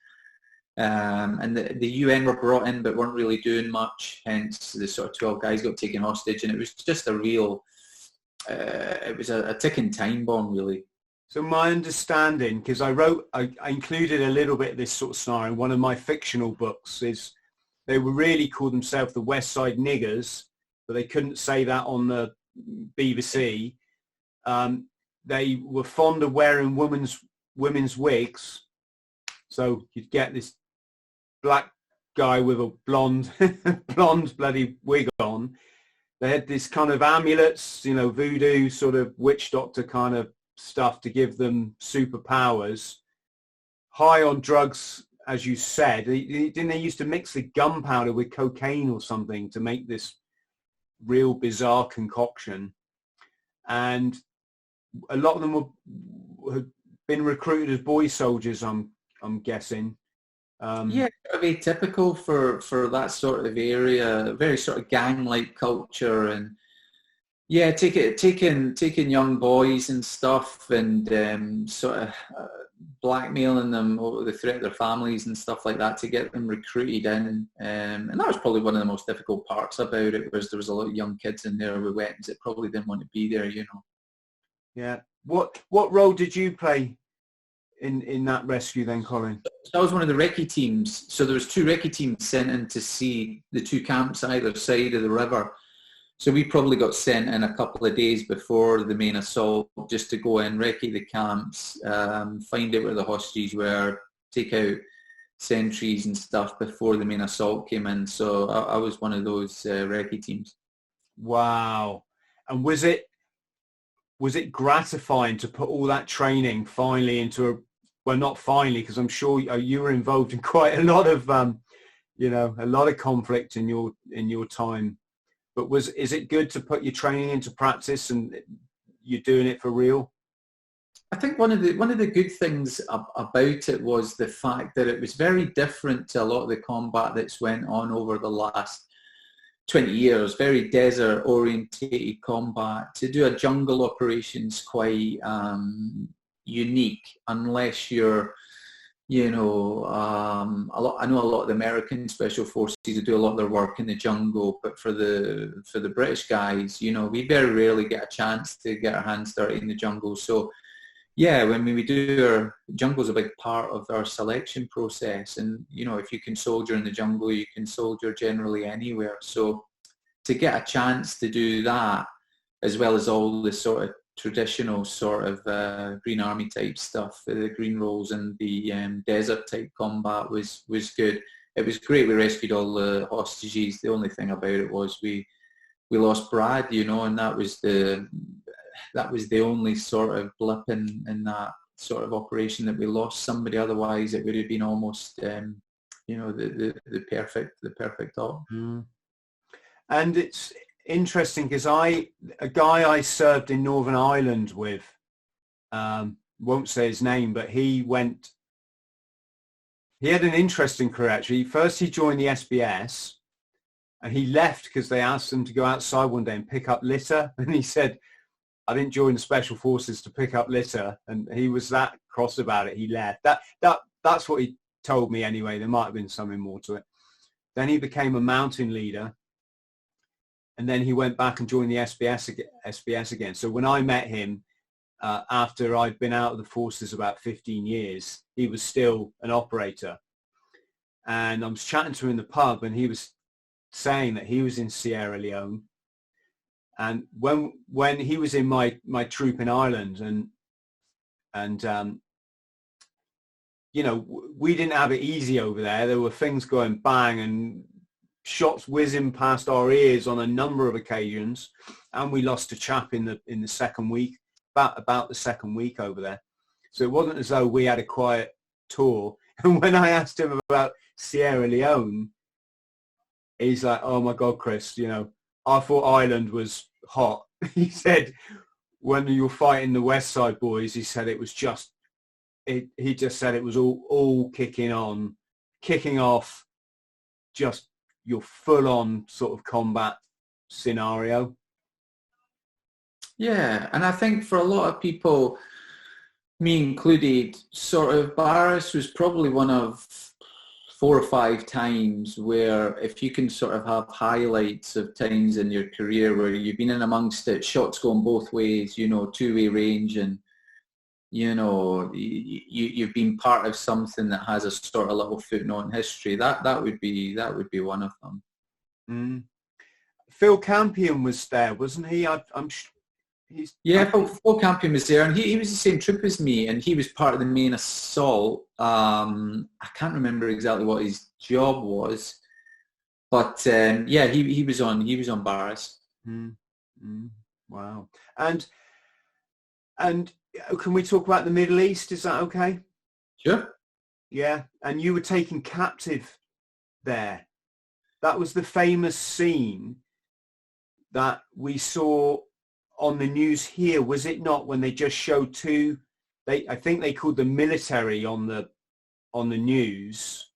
And the UN were brought in but weren't really doing much, hence the sort of 12 guys got taken hostage, and it was just a real, it was a ticking time bomb, really. So my understanding, because I included a little bit of this sort of scenario in one of my fictional books, is they were really called themselves the West Side Niggers, but they couldn't say that on the BBC. They were fond of wearing women's wigs. So you'd get this black guy with a blonde bloody wig on. They had this kind of amulets, you know, voodoo sort of witch doctor kind of stuff to give them superpowers. High on drugs, as you said. Didn't they used to mix the gunpowder with cocaine or something to make this real bizarre concoction? And a lot of them had been recruited as boy soldiers, I'm guessing. Yeah, very typical for that sort of area, very sort of gang-like culture, and yeah, taking young boys and stuff, and sort of blackmailing them over the threat of their families and stuff like that to get them recruited in. And that was probably one of the most difficult parts about it, was there was a lot of young kids in there with weapons that probably didn't want to be there, you know. Yeah. What role did you play in that rescue then, Colin? So I was one of the recce teams. So there was 2 recce teams sent in to see the 2 camps either side of the river. So we probably got sent in a couple of days before the main assault just to go in, recce the camps, find out where the hostages were, take out sentries and stuff before the main assault came in. So I was one of those recce teams. Wow. And was it gratifying to put all that training finally into well, not finally, because I'm sure you were involved in quite a lot of, you know, a lot of conflict in your time. But is it good to put your training into practice and you're doing it for real? I think one of the good things about it was the fact that it was very different to a lot of the combat that's went on over the last 20 years, very desert orientated combat. To do a jungle operation's quite unique, unless you're, you know, I know a lot of the American special forces who do a lot of their work in the jungle, but for the British guys, you know, we very rarely get a chance to get our hands dirty in the jungle. So yeah, when we do jungle's a big part of our selection process, and you know, if you can soldier in the jungle, you can soldier generally anywhere. So to get a chance to do that, as well as all the sort of traditional sort of Green Army type stuff, the green rolls and the desert type combat was good. It was great. We rescued all the hostages. The only thing about it was we lost Brad, you know, and that was the only sort of blip in that sort of operation, that we lost somebody. Otherwise it would have been almost you know, the perfect op. And it's interesting because a guy I served in Northern Ireland with, won't say his name, but he had an interesting career actually. First he joined the SBS and he left because they asked him to go outside one day and pick up litter, and he said, I didn't join the special forces to pick up litter, and he was that cross about it, he left. That's what he told me anyway. There might have been something more to it. Then he became a mountain leader, and then he went back and joined the SBS again. So when I met him, after I'd been out of the forces about 15 years, he was still an operator. And I was chatting to him in the pub, and he was saying that he was in Sierra Leone. And when he was in my troop in Ireland, and you know, we didn't have it easy over there. There were things going bang and shots whizzing past our ears on a number of occasions, and we lost a chap in the second week, about the second week over there. So it wasn't as though we had a quiet tour. And when I asked him about Sierra Leone, he's like, "Oh my God, Chris, you know, I thought Ireland was hot." He said, when you were fighting the West Side boys, he said it was just, he just said it was all kicking off, just your full-on sort of combat scenario. Yeah, and I think for a lot of people, me included, sort of Barras was probably one of 4 or 5 times where, if you can sort of have highlights of times in your career where you've been in amongst it, shots going both ways, you know, two-way range, and you've been part of something that has a sort of little footnote in history. That would be one of them. Mm. Phil Campion was there, wasn't he? Phil Campion was there, and he was the same troop as me, and he was part of the main assault. I can't remember exactly what his job was, but he was on Barras. Mm. Mm. Wow. And can we talk about the Middle East? Is that okay? Sure. Yeah. And you were taken captive there. That was the famous scene that we saw on the news here, was it not, when they just showed two, I think they called the military on the news.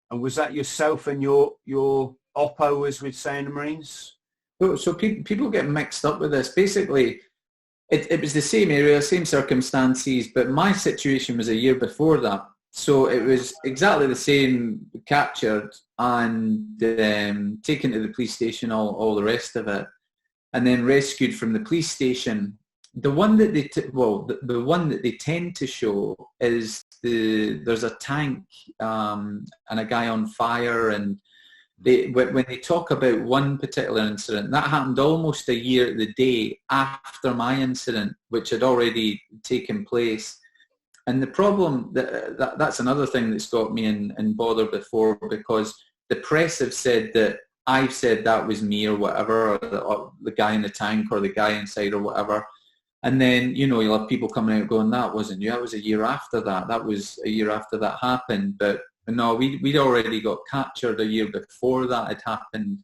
And was that yourself and your oppo, as we'd say in the Marines? So people get mixed up with this. Basically, it was the same area, same circumstances, but my situation was a year before that. So it was exactly the same, captured and taken to the police station, all the rest of it, and then rescued from the police station. The one that the one that they tend to show is there's a tank and a guy on fire, and when they talk about one particular incident, that happened almost a year the day after my incident, which had already taken place. And the problem, that's another thing that's got me in bother before, because the press have said that I've said that was me or whatever, or the guy in the tank or the guy inside or whatever. And then, you'll have people coming out going, that wasn't you, that was a year after that. That was a year after that happened. But no, we'd already got captured a year before that had happened.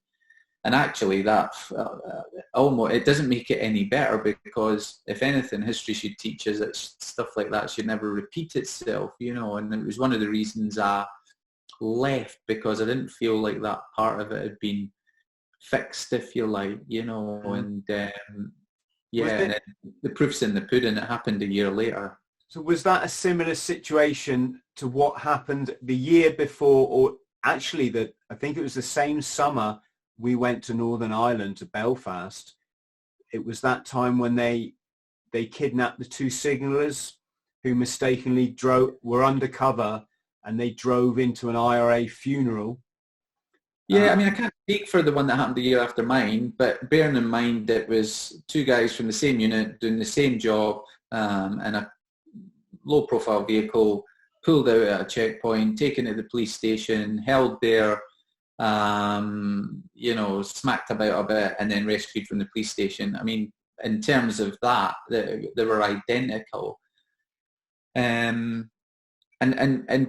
And actually that almost, it doesn't make it any better, because if anything, history should teach us that stuff like that should never repeat itself, and it was one of the reasons I left, because I didn't feel like that part of it had been fixed, if you like, and and the proof's in the pudding. It happened a year later. So was that a similar situation to what happened the year before, or actually I think it was the same summer we went to Northern Ireland, to Belfast? It was that time when they kidnapped the two signallers who mistakenly were undercover, and they drove into an IRA funeral. Yeah, I mean, I can't speak for the one that happened the year after mine, but bearing in mind it was two guys from the same unit doing the same job, and a low-profile vehicle, pulled out at a checkpoint, taken to the police station, held there, smacked about a bit, and then rescued from the police station. I mean, in terms of that, they were identical. And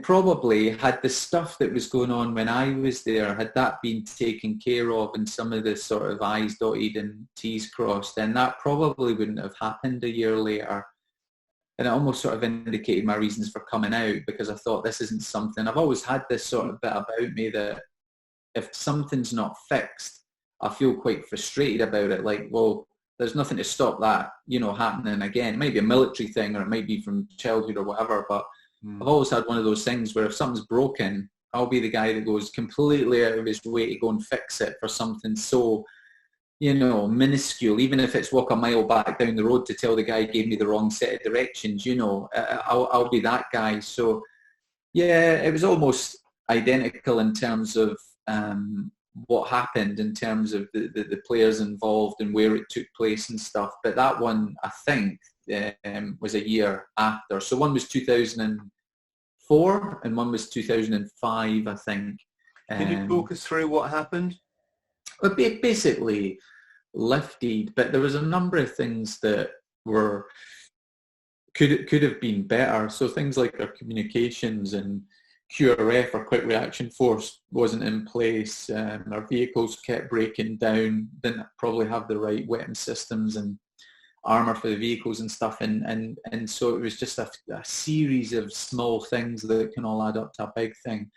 probably had the stuff that was going on when I was there, had that been taken care of and some of the sort of I's dotted and T's crossed, then that probably wouldn't have happened a year later. And it almost sort of indicated my reasons for coming out, because I thought, this isn't something, I've always had this sort of bit about me that if something's not fixed, I feel quite frustrated about it. Like, well, there's nothing to stop that, happening again. It might be a military thing, or it might be from childhood or whatever, but I've always had one of those things where if something's broken, I'll be the guy that goes completely out of his way to go and fix it for something so, minuscule. Even if it's walk a mile back down the road to tell the guy gave me the wrong set of directions, I'll be that guy. So, yeah, it was almost identical in terms of what happened, in terms of the players involved and where it took place and stuff. But that one, I think, was a year after. So one was 2004 and one was 2005, I think. Can you talk us through what happened? Well, basically lifted, but there was a number of things that could have been better. So things like our communications and QRF, or Quick Reaction Force, wasn't in place. Our vehicles kept breaking down, didn't probably have the right weapon systems and armour for the vehicles and stuff, and so it was just a series of small things that can all add up to a big thing.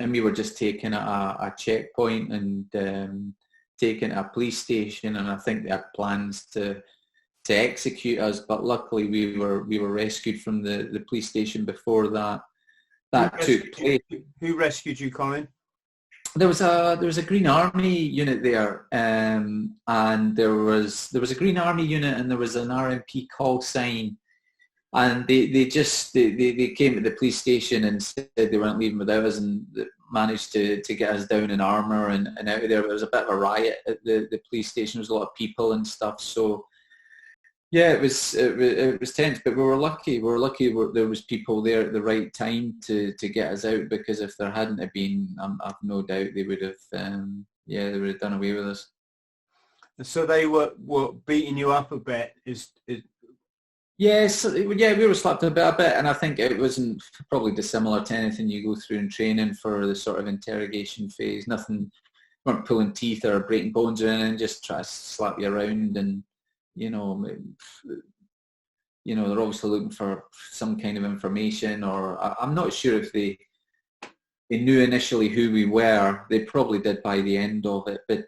And we were just taken at a checkpoint and taken to a police station, and I think they had plans to execute us, but luckily we were rescued from the police station before that took place. Who rescued you, Colin? There was a Green Army unit there, and there was a Green Army unit, and there was an RMP call sign And they came to the police station and said they weren't leaving without us, and managed to get us down in armour and out of there. There was a bit of a riot at the police station. There was a lot of people and stuff. So yeah, it was tense, but we were lucky. There was people there at the right time to get us out, because if there hadn't have been, I've no doubt they would have they would have done away with us. So they were beating you up a bit. Yes, we were slapped a bit, and I think it wasn't probably dissimilar to anything you go through in training for the sort of interrogation phase. Nothing, weren't pulling teeth or breaking bones or anything, just try to slap you around, and they're obviously looking for some kind of information, or I'm not sure if they knew initially who we were. They probably did by the end of it, but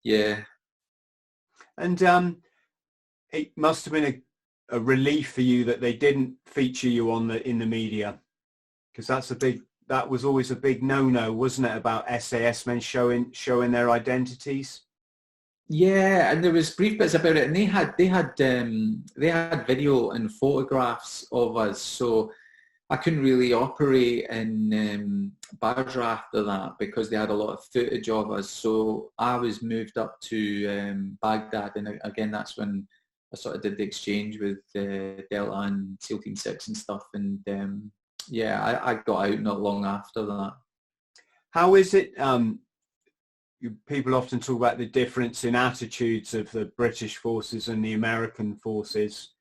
yeah. And it must have been a relief for you that they didn't feature you in the media, because that was always a big no-no, wasn't it, about SAS men showing their identities? Yeah, and there was brief bits about it, and they had video and photographs of us, so I couldn't really operate in Badr after that, because they had a lot of footage of us. So I was moved up to Baghdad, and again, that's when I sort of did the exchange with Delta and SEAL Team 6 and stuff, and I got out not long after that. How is it, people often talk about the difference in attitudes of the British forces and the American forces.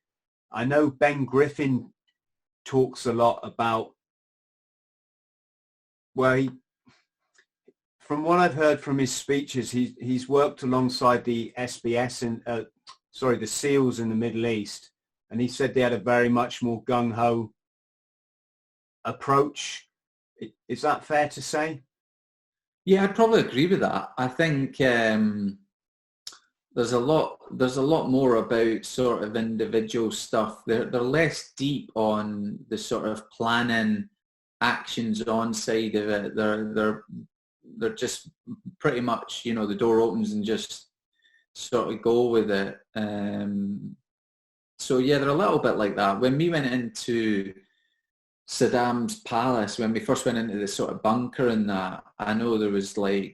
I know Ben Griffin talks a lot about, from what I've heard from his speeches, he's worked alongside the SBS and the SEALs in the Middle East, and he said they had a very much more gung-ho approach. Is that fair to say? Yeah, I'd probably agree with that. I think there's a lot more about sort of individual stuff. They're less deep on the sort of planning actions on side of it. They're just pretty much, the door opens and just sort of go with it. So yeah, they're a little bit like that. When we went into Saddam's palace, when we first went into the sort of bunker and that, I know there was there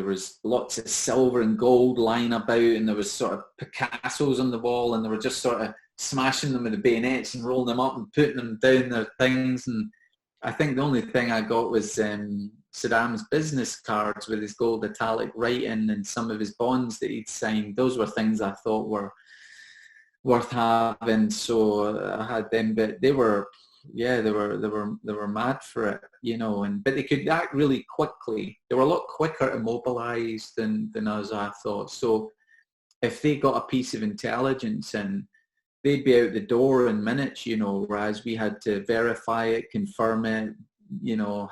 was lots of silver and gold lying about, and there was sort of Picassos on the wall, and they were just sort of smashing them with the bayonets and rolling them up and putting them down their things. And I think the only thing I got was Saddam's business cards with his gold italic writing and some of his bonds that he'd signed. Those were things I thought were worth having, so I had them. But they were mad for it, but they could act really quickly. They were a lot quicker to mobilize than us, I thought. So if they got a piece of intelligence in, they'd be out the door in minutes, whereas we had to verify it, confirm it,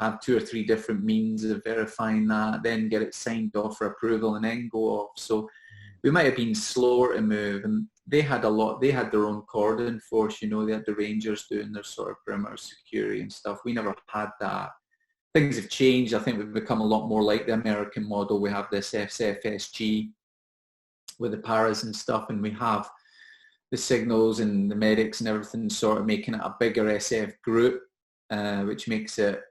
have 2 or 3 different means of verifying that, then get it signed off for approval and then go off. So we might have been slower to move, and they had their own cordon force, they had the Rangers doing their sort of perimeter security and stuff. We never had that. Things have changed. I think we've become a lot more like the American model. We have this FSG with the paras and stuff, and we have the signals and the medics and everything sort of making it a bigger SF group, which makes it,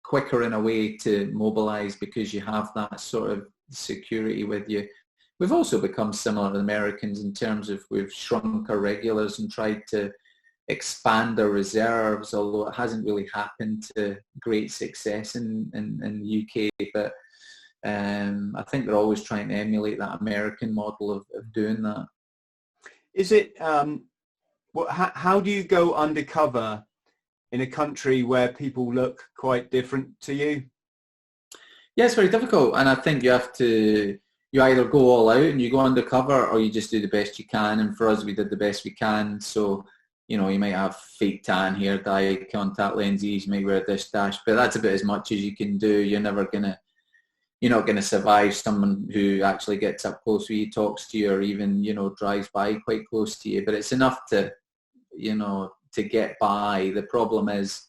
quicker in a way to mobilize, because you have that sort of security with you. We've also become similar to the Americans in terms of we've shrunk our regulars and tried to expand our reserves, although it hasn't really happened to great success in the UK. But I think they're always trying to emulate that American model of doing that. Is it, how do you go undercover in a country where people look quite different to you? Yeah, it's very difficult, and I think you either go all out and you go undercover, or you just do the best you can. And for us, we did the best we can. So, you might have fake tan, hair dye, contact lenses, you might wear a dish dash, but that's about as much as you can do. You're not going to survive someone who actually gets up close with you, talks to you, or even, drives by quite close to you. But it's enough to get by. The problem is,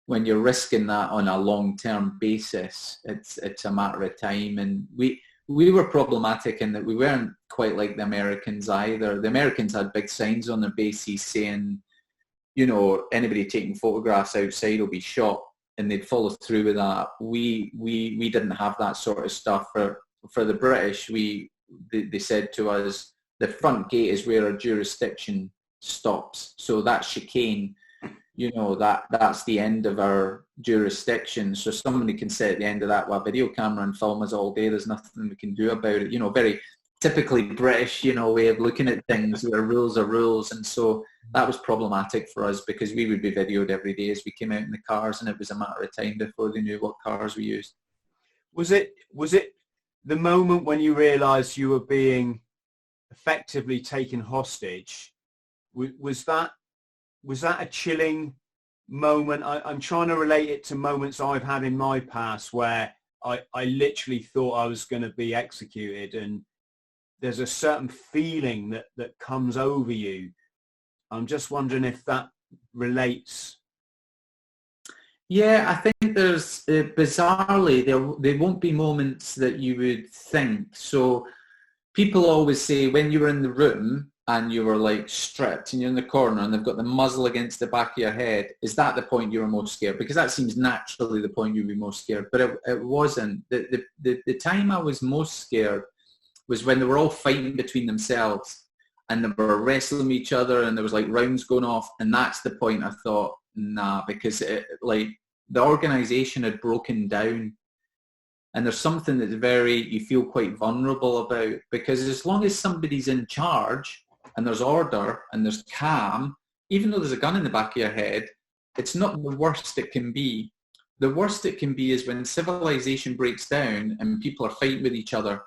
when you're risking that on a long-term basis, it's a matter of time. And we were problematic in that we weren't quite like the Americans either. The Americans had big signs on their bases saying, you know, anybody taking photographs outside will be shot, and they'd follow through with that. We didn't have that sort of stuff. For the British, they said to us, the front gate is where our jurisdiction stops. So that chicane, you know, that's the end of our jurisdiction. So somebody can sit at the end of that with a video camera and film us all day. There's nothing we can do about it. You know, very typically British, you know, way of looking at things where rules are rules. And so that was problematic for us because we would be videoed every day as we came out in the cars, and it was a matter of time before they knew what cars we used. Was it the moment when you realised you were being effectively taken hostage? Was that a chilling moment? I'm trying to relate it to moments I've had in my past where I literally thought I was going to be executed, and there's a certain feeling that comes over you. I'm just wondering if that relates. Yeah, I think there's, bizarrely, there won't be moments that you would think. So people always say when you were in the room and you were like stripped and you're in the corner and they've got the muzzle against the back of your head, is that the point you were most scared? Because that seems naturally the point you'd be most scared, but it wasn't. The time I was most scared was when they were all fighting between themselves and they were wrestling each other and there was like rounds going off, and that's the point I thought, nah, because the organisation had broken down. And there's something that's you feel quite vulnerable about, because as long as somebody's in charge and there's order and there's calm, even though there's a gun in the back of your head, it's not the worst it can be. The worst it can be is when civilization breaks down and people are fighting with each other,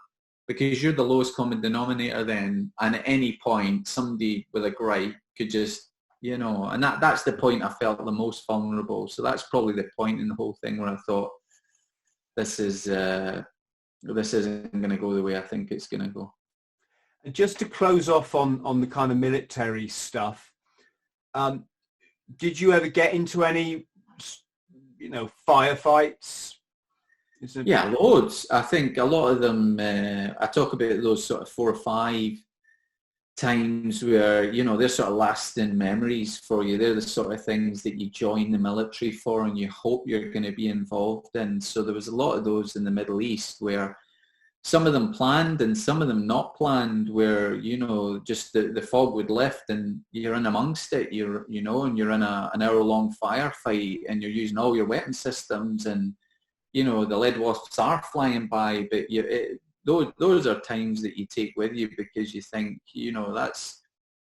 because you're the lowest common denominator then, and at any point somebody with a gripe could just, you know, and that's the point I felt the most vulnerable. So that's probably the point in the whole thing where I thought, this isn't going to go the way I think it's going to go. And just to close off on the kind of military stuff, did you ever get into any, you know, firefights? Yeah, loads. I think a lot of them, I talk about those sort of 4 or 5 times where, you know, they're sort of lasting memories for you. They're the sort of things that you join the military for and you hope you're going to be involved in. So there was a lot of those in the Middle East where some of them planned and some of them not planned, where, you know, just the fog would lift and you're in amongst it, and you're in an hour-long firefight and you're using all your weapon systems and, you know, the lead wasps are flying by, but those are times that you take with you because you think, you know, that's,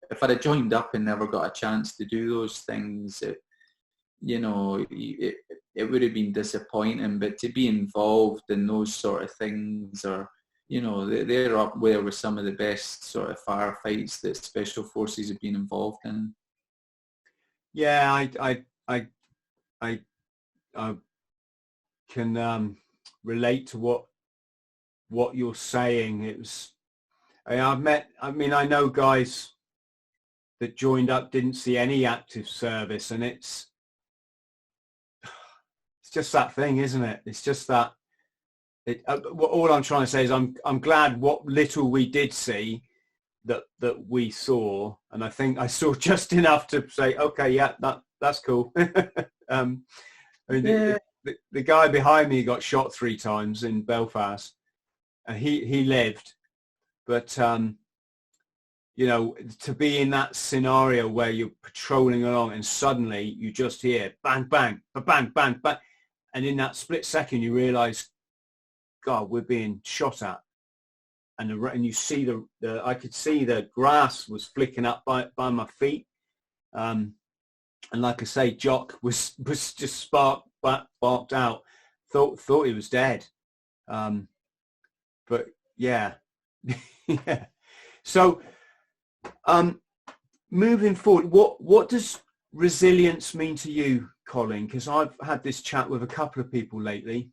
if I'd have joined up and never got a chance to do those things, it would have been disappointing. But to be involved in those sort of things, or, you know, they're up there with some of the best sort of firefights that special forces have been involved in. Yeah, I can relate to what you're saying. It was, I know guys that joined up didn't see any active service, and it's just that thing, isn't it? It's just that all I'm trying to say is I'm glad what little we did see that we saw, and I think I saw just enough to say, okay, yeah, that's cool. The guy behind me got shot 3 times in Belfast. He lived, but you know, to be in that scenario where you're patrolling along and suddenly you just hear bang, bang, bang, bang, bang, and in that split second you realise, God, we're being shot at, and you see I could see the grass was flicking up by my feet, and like I say, Jock was just sparked out, thought he was dead. But yeah, yeah. So, moving forward, what does resilience mean to you, Colin? Because I've had this chat with a couple of people lately.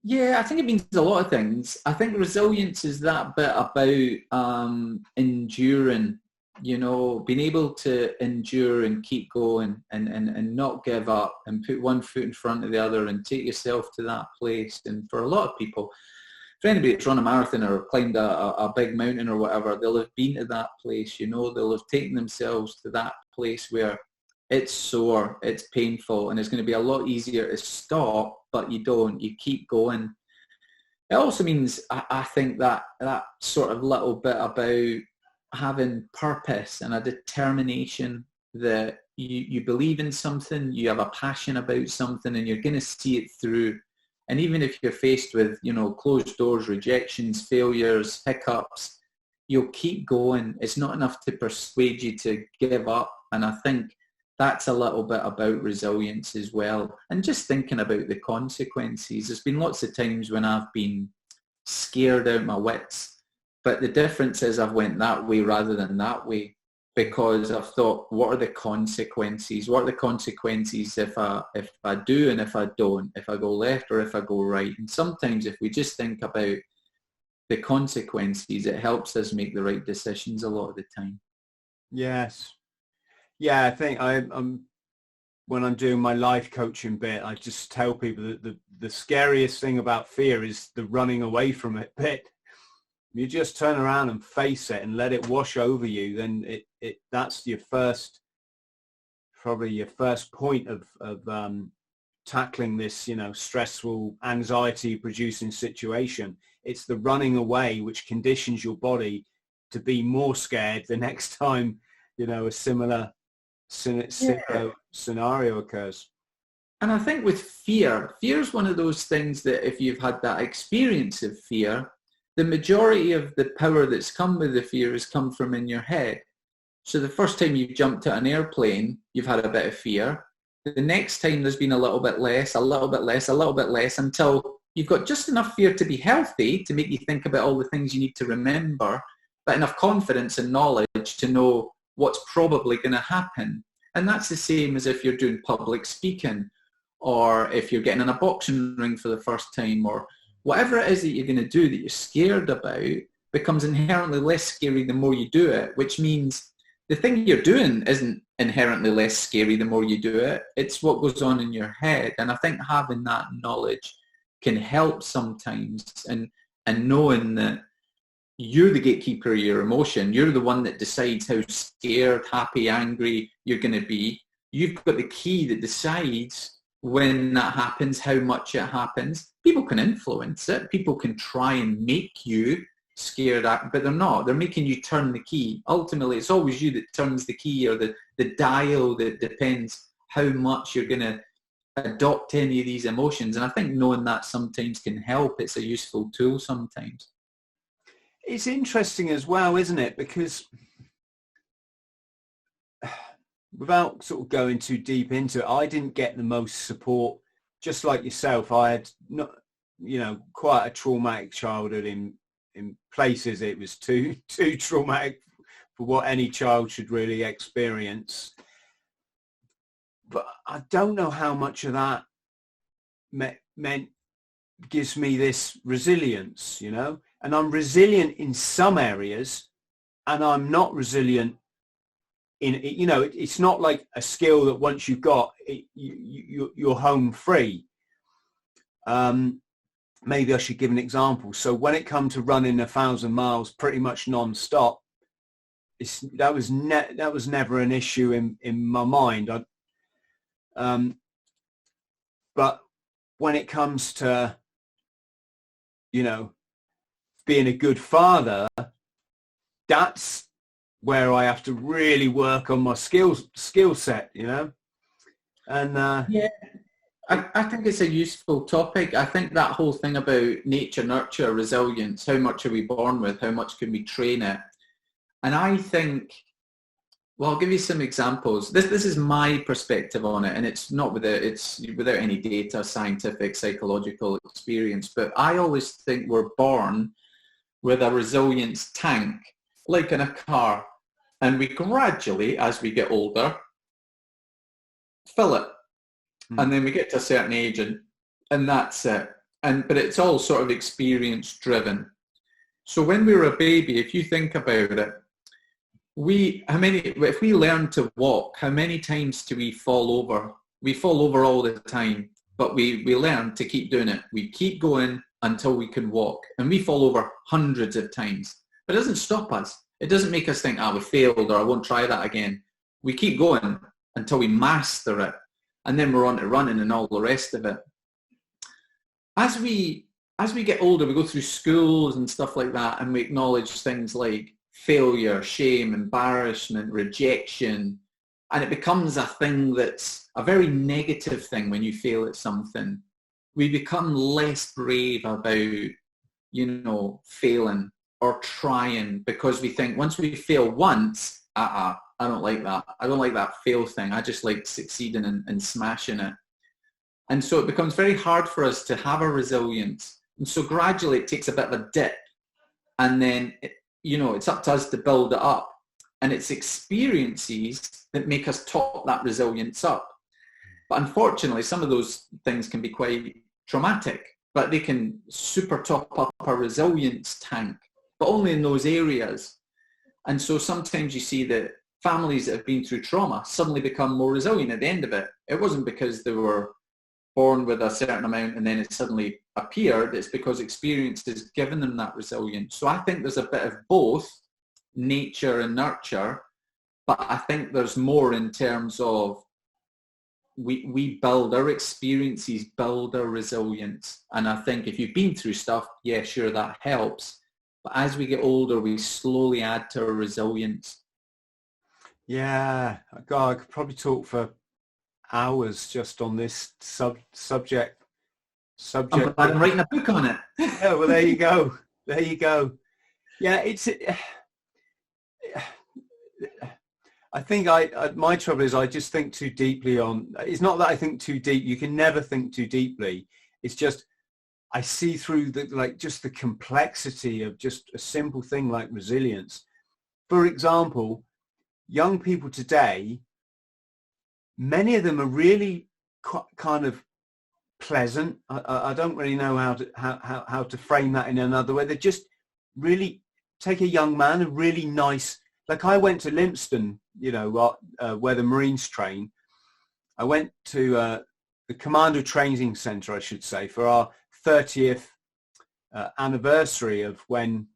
Yeah, I think it means a lot of things. I think resilience is that bit about enduring, you know, being able to endure and keep going and not give up and put one foot in front of the other and take yourself to that place. And for a lot of people, for anybody that's run a marathon or climbed a big mountain or whatever, they'll have been to that place, they'll have taken themselves to that place where it's sore, it's painful, and it's going to be a lot easier to stop, but you don't, you keep going. It also means, I think, that sort of little bit about having purpose and a determination that you believe in something, you have a passion about something, and you're going to see it through. And even if you're faced with, closed doors, rejections, failures, hiccups, you'll keep going. It's not enough to persuade you to give up. And I think that's a little bit about resilience as well. And just thinking about the consequences. There's been lots of times when I've been scared out my wits, but the difference is I've went that way rather than that way, because I've thought, what are the consequences? What are the consequences if I do and if I don't, if I go left or if I go right? And sometimes if we just think about the consequences, it helps us make the right decisions a lot of the time. Yes. Yeah, I think I'm when I'm doing my life coaching bit, I just tell people that the scariest thing about fear is the running away from it bit. You just turn around and face it and let it wash over you, then that's probably your first point of tackling this, stressful, anxiety-producing situation. It's the running away which conditions your body to be more scared the next time, a similar scenario occurs. And I think with fear is one of those things that if you've had that experience of fear, the majority of the power that's come with the fear has come from in your head. So the first time you've jumped at an airplane, you've had a bit of fear. The next time there's been a little bit less, a little bit less, a little bit less, until you've got just enough fear to be healthy, to make you think about all the things you need to remember, but enough confidence and knowledge to know what's probably going to happen. And that's the same as if you're doing public speaking, or if you're getting in a boxing ring for the first time, or whatever it is that you're going to do that you're scared about becomes inherently less scary the more you do it, which means the thing you're doing isn't inherently less scary the more you do it. It's what goes on in your head. And I think having that knowledge can help sometimes, and knowing that you're the gatekeeper of your emotion. You're the one that decides how scared, happy, angry you're going to be. You've got the key that decides when that happens, how much it happens. People can influence it. People can try and make you scared, but they're not. They're making you turn the key. Ultimately, it's always you that turns the key, or the dial that depends how much you're going to adopt any of these emotions. And I think knowing that sometimes can help. It's a useful tool sometimes. It's interesting as well, isn't it? Because without sort of going too deep into it, I didn't get the most support. Just like yourself, I had not, quite a traumatic childhood in places. It was too traumatic for what any child should really experience. But I don't know how much of that meant gives me this resilience, and I'm resilient in some areas and I'm not resilient in, it's not like a skill that once you've got it, you're home free. Maybe I should give an example. So when it comes to running 1,000 miles pretty much non-stop, that was never an issue in my mind. But when it comes to, being a good father, that's where I have to really work on my skill set, And yeah, I think it's a useful topic. I think that whole thing about nature, nurture, resilience, how much are we born with, how much can we train it? And I think, well, I'll give you some examples. This is my perspective on it, and it's without any data, scientific, psychological experience, but I always think we're born with a resilience tank, like in a car, and we gradually, as we get older, fill it. And then we get to a certain age and that's it. But it's all sort of experience driven. So when we were a baby, if you think about it, if we learn to walk, how many times do we fall over? We fall over all the time, but we learn to keep doing it. We keep going, until we can walk. And we fall over hundreds of times. But it doesn't stop us. It doesn't make us think, we failed, or I won't try that again. We keep going until we master it. And then we're on to running and all the rest of it. As we get older, we go through schools and stuff like that, and we acknowledge things like failure, shame, embarrassment, rejection. And it becomes a thing that's a very negative thing when you fail at something. We become less brave about, failing or trying, because we think once we fail once, I don't like that. I don't like that fail thing. I just like succeeding and smashing it. And so it becomes very hard for us to have a resilience. And so gradually it takes a bit of a dip. And then, it's up to us to build it up. And it's experiences that make us top that resilience up. But unfortunately, some of those things can be quite traumatic, but they can super top up our resilience tank, but only in those areas. And so sometimes you see that families that have been through trauma suddenly become more resilient at the end of it. It wasn't because they were born with a certain amount and then it suddenly appeared. It's because experience has given them that resilience. So I think there's a bit of both nature and nurture, but I think there's more in terms of we build our experiences, build our resilience. And I think if you've been through stuff, yeah, sure, that helps. But as we get older, we slowly add to our resilience. Yeah, God, I could probably talk for hours just on this subject. I'm writing a book on it. Yeah, well, there you go. There you go. Yeah, I think my trouble is I just think too deeply on, it's not that I think too deep, you can never think too deeply. It's just, I see through just the complexity of just a simple thing like resilience. For example, young people today, many of them are really kind of pleasant. I don't really know how to frame that in another way. They're just really, take a young man, a really nice, like I went to Lympstone, where the Marines train. I went to the Commando Training Centre, I should say, for our 30th anniversary of when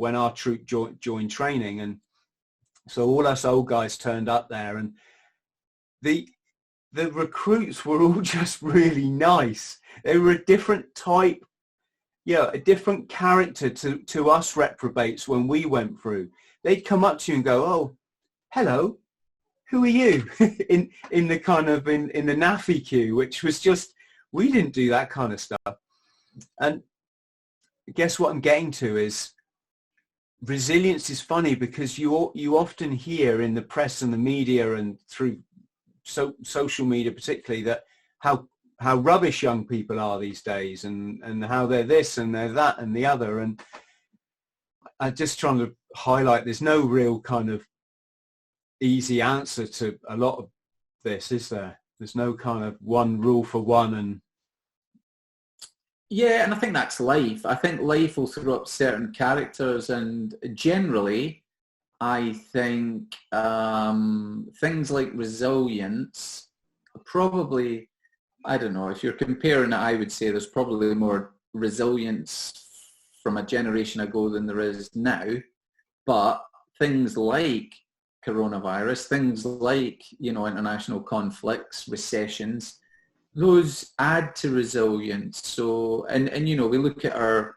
our troop joined training. And so all us old guys turned up there, and the recruits were all just really nice. They were a different type, a different character to us reprobates when we went through. They'd come up to you and go, "Oh, hello, who are you?" in the kind of in the NAFI queue, which was just, we didn't do that kind of stuff. And I guess what I'm getting to is resilience is funny, because you often hear in the press and the media and through social media particularly that how rubbish young people are these days, and how they're this and they're that and the other. And I'm just trying to highlight there's no real kind of easy answer to a lot of this, is there? There's no kind of one rule for one. And yeah, and I think that's life. I think life will throw up certain characters, and generally I think things like resilience are probably, I don't know, if you're comparing it, I would say there's probably more resilience from a generation ago than there is now. But things like coronavirus, things like, international conflicts, recessions, those add to resilience. So, and we look at our,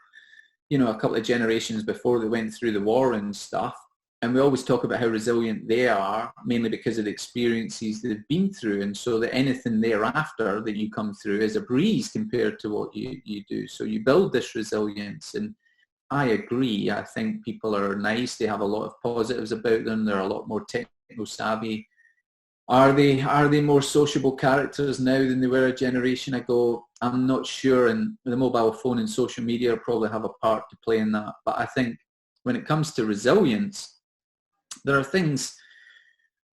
a couple of generations before they went through the war and stuff, and we always talk about how resilient they are, mainly because of the experiences they've been through. And so that anything thereafter that you come through is a breeze compared to what you do. So you build this resilience. And I agree. I think people are nice. They have a lot of positives about them. They're a lot more technical savvy. Are they more sociable characters now than they were a generation ago? I'm not sure. And the mobile phone and social media probably have a part to play in that. But I think when it comes to resilience, there are things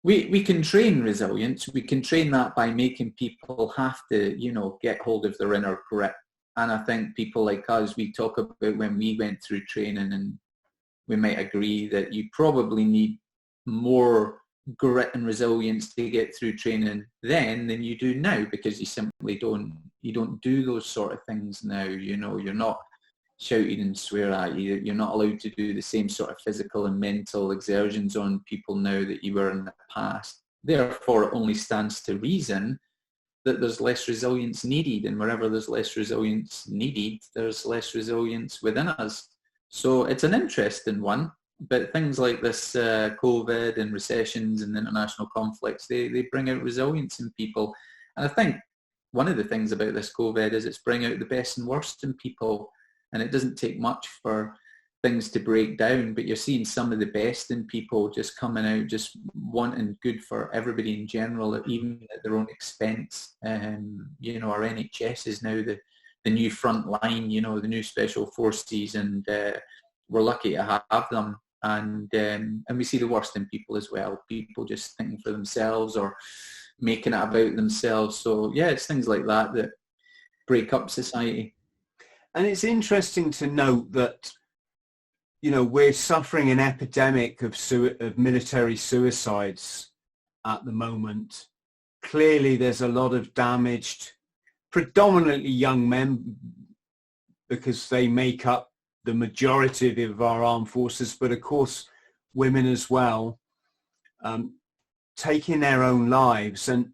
we can train resilience. We can train that by making people have to, get hold of their inner grit. And I think people like us, we talk about when we went through training, and we might agree that you probably need more grit and resilience to get through training then than you do now, because you simply don't do those sort of things now. You know, you're not shouted and swear at you. You're not allowed to do the same sort of physical and mental exertions on people now that you were in the past. Therefore, it only stands to reason that there's less resilience needed, and wherever there's less resilience needed, there's less resilience within us. So it's an interesting one, but things like this COVID and recessions and international conflicts, they bring out resilience in people. And I think one of the things about this COVID is it's bringing out the best and worst in people. And it doesn't take much for things to break down, but you're seeing some of the best in people just coming out, just wanting good for everybody in general, even at their own expense. You know, our NHS is now the new front line, you know, the new special forces, and we're lucky to have them. And we see the worst in people as well, people just thinking for themselves or making it about themselves. So yeah, it's things like that that break up society. And it's interesting to note that, you know, we're suffering an epidemic of military suicides at the moment. Clearly, there's a lot of damaged, predominantly young men, because they make up the majority of our armed forces, but of course, women as well, taking their own lives. And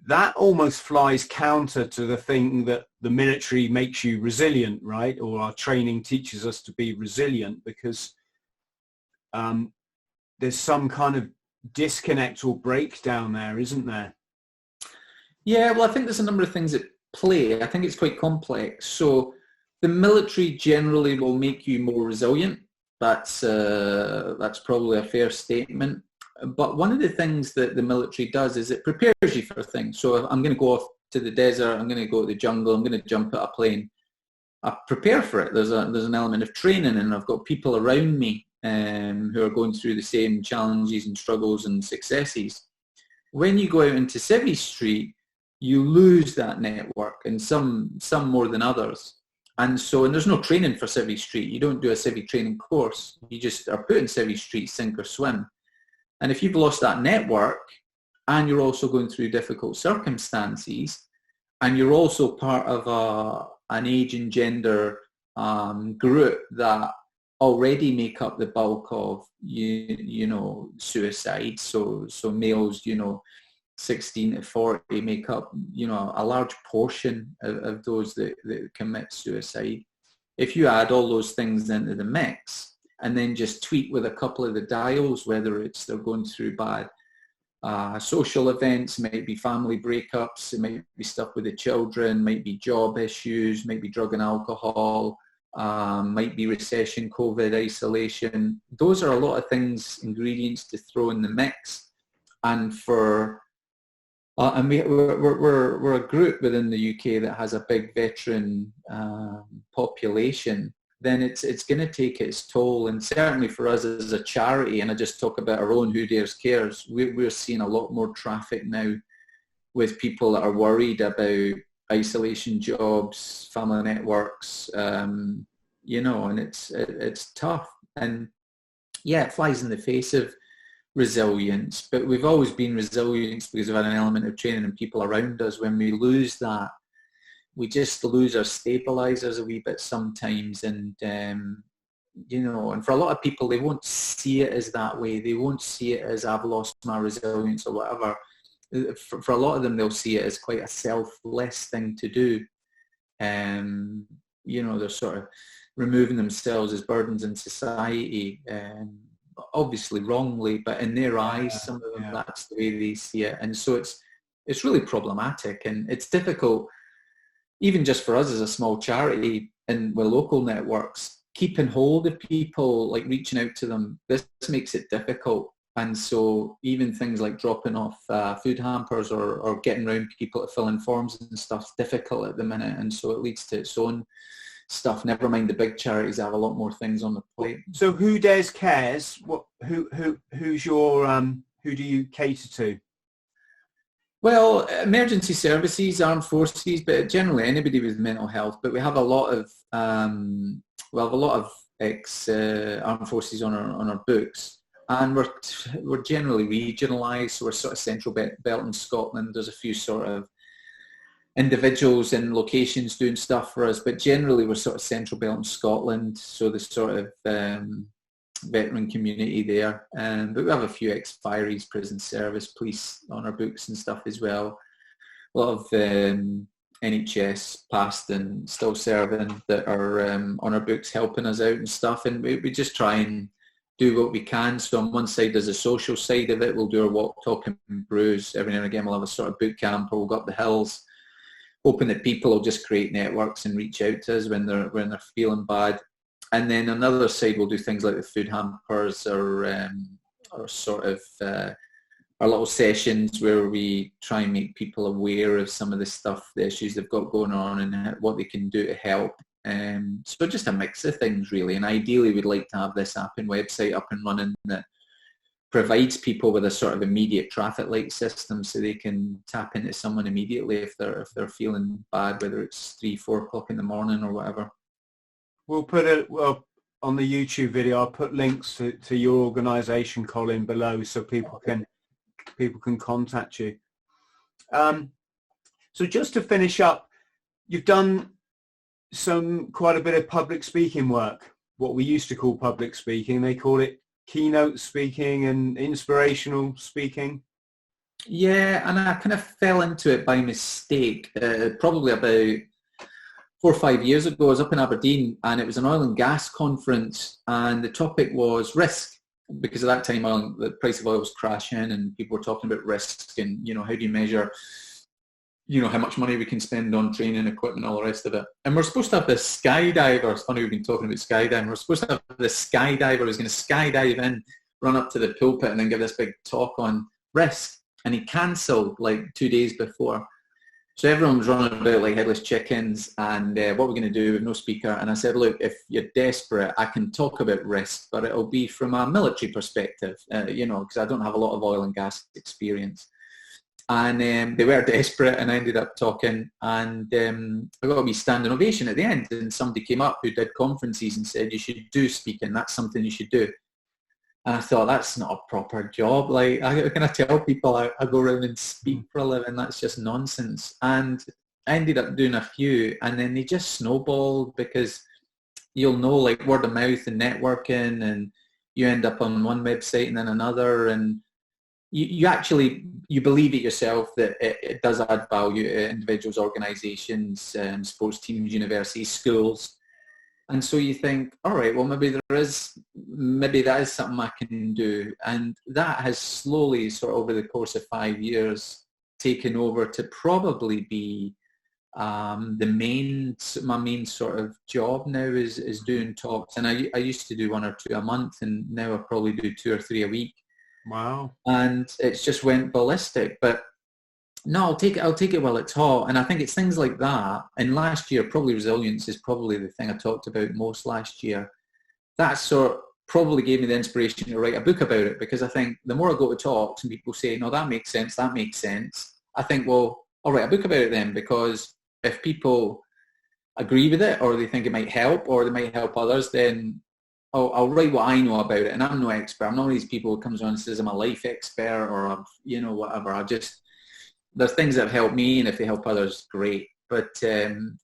that almost flies counter to the thing that the military makes you resilient, right? Or our training teaches us to be resilient, because there's some kind of disconnect or breakdown there, isn't there? Yeah, well, I think there's a number of things at play. I think it's quite complex. So the military generally will make you more resilient. That's probably a fair statement. But one of the things that the military does is it prepares you for things. So if I'm going to go off to the desert, I'm going to go to the jungle, I'm going to jump out a plane. I prepare for it. There's an element of training, and I've got people around me who are going through the same challenges and struggles and successes. When you go out into Civvy Street, you lose that network, and some more than others. And there's no training for Civvy Street. You don't do a Civvy training course. You just are put in Civvy Street, sink or swim. And if you've lost that network, and you're also going through difficult circumstances, and you're also part of an age and gender group that already make up the bulk of you know suicide. So males, 16 to 40 make up a large portion of those that commit suicide. If you add all those things into the mix, and then just tweak with a couple of the dials, whether it's they're going through bad social events, it might be family breakups, it might be stuff with the children, might be job issues, might be drug and alcohol, might be recession, COVID, isolation. Those are a lot of things, ingredients to throw in the mix. And we're a group within the UK that has a big veteran population. Then it's going to take its toll. And certainly for us as a charity, and I just talk about our own Who Dares Cares, we're seeing a lot more traffic now with people that are worried about isolation jobs, family networks, and it's tough. And yeah, it flies in the face of resilience, but we've always been resilient because we've had an element of training and people around us. When we lose that, we just lose our stabilizers a wee bit sometimes. And, and for a lot of people, they won't see it as that way. They won't see it as I've lost my resilience or whatever. For a lot of them, they'll see it as quite a selfless thing to do. They're sort of removing themselves as burdens in society, obviously wrongly, but in their eyes, some of them, that's the way they see it. And so it's really problematic, and it's difficult, even just for us as a small charity and with local networks, keeping hold of people, like reaching out to them. This makes it difficult. And so even things like dropping off food hampers or getting around people to fill in forms and stuff, difficult at the minute. And so it leads to its own stuff. Never mind the big charities have a lot more things on the plate. So Who Dares Cares? Who's your who do you cater to? Well, emergency services, armed forces, but generally anybody with mental health. But we have a lot of ex armed forces on our books. And we're generally regionalised, so we're sort of central belt in Scotland. There's a few sort of individuals and locations doing stuff for us, but generally we're sort of central belt in Scotland, so the sort of veteran community there. But we have a few ex-fireys, prison service, police on our books and stuff as well. A lot of NHS past and still serving that are on our books helping us out and stuff, and we just try and do what we can. So on one side there's a social side of it. We'll do our walk, talk and brews. Every now and again we'll have a sort of boot camp, or we'll go up the hills, hoping that people will just create networks and reach out to us when they're feeling bad. And then on the other side we'll do things like the food hampers, or sort of our little sessions where we try and make people aware of some of the stuff, the issues they've got going on, and what they can do to help. So just a mix of things really, and ideally we'd like to have this app and website up and running that provides people with a sort of immediate traffic light system, so they can tap into someone immediately if they're feeling bad, whether it's 3-4 o'clock in the morning or whatever. We'll put it on the YouTube video. I'll put links to your organisation, Colin, below, so people can contact you. So just to finish up, you've done quite a bit of public speaking work, what we used to call public speaking. They call it keynote speaking and inspirational speaking. Yeah, and I kind of fell into it by mistake. Probably about 4 or 5 years ago, I was up in Aberdeen, and it was an oil and gas conference, and the topic was risk. Because at that time the price of oil was crashing, and people were talking about risk, and how do you measure how much money we can spend on training equipment, all the rest of it. And we're supposed to have this skydiver. It's funny we've been talking about skydiving. We're supposed to have this skydiver who's going to skydive in, run up to the pulpit, and then give this big talk on risk. And he cancelled like 2 days before. So everyone was running about like headless chickens, and what we're going to do with no speaker. And I said, look, if you're desperate, I can talk about risk, but it'll be from a military perspective, because I don't have a lot of oil and gas experience. And they were desperate, and I ended up talking, and I got a wee standing ovation at the end. And somebody came up who did conferences and said, you should do speaking. That's something you should do. And I thought, that's not a proper job. Like, how can I tell people I go around and speak for a living? That's just nonsense. And I ended up doing a few, and then they just snowballed, because you'll know, like, word of mouth and networking, and you end up on one website and then another, and you believe it yourself that it does add value to individuals, organisations, sports teams, universities, schools. And so you think, all right, well, maybe that is something I can do. And that has slowly, sort of over the course of 5 years, taken over to probably be my main sort of job now is doing talks. And I used to do 1 or 2 a month, and now I probably do 2 or 3 a week. Wow. And it's just went ballistic. But no, I'll take it while it's hot. And I think it's things like that. And last year, probably resilience is probably the thing I talked about most last year. That probably gave me the inspiration to write a book about it, because I think the more I go to talks and people say, no, that makes sense, I think, well, I'll write a book about it then, because if people agree with it, or they think it might help, or they might help others, then I'll write what I know about it. And I'm no expert. I'm not one of these people who comes on and says I'm a life expert, or whatever. There's things that have helped me, and if they help others, great. But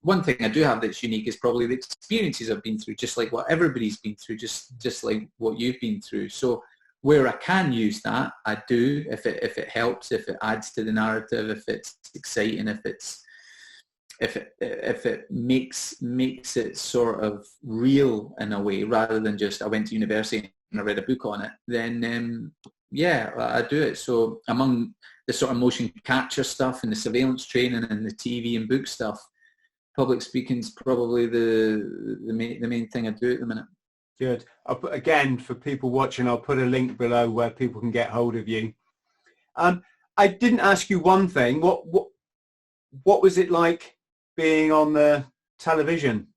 one thing I do have that's unique is probably the experiences I've been through, just like what everybody's been through, just like what you've been through. So where I can use that, I do, if it helps, if it adds to the narrative, if it's exciting, if it makes it sort of real in a way, rather than just I went to university and I read a book on it, then I do it. So among the sort of motion capture stuff and the surveillance training and the TV and book stuff, public speaking's probably the main thing I do at the minute. Good. Again, for people watching, I'll put a link below where people can get hold of you. I didn't ask you one thing. What was it like being on the television?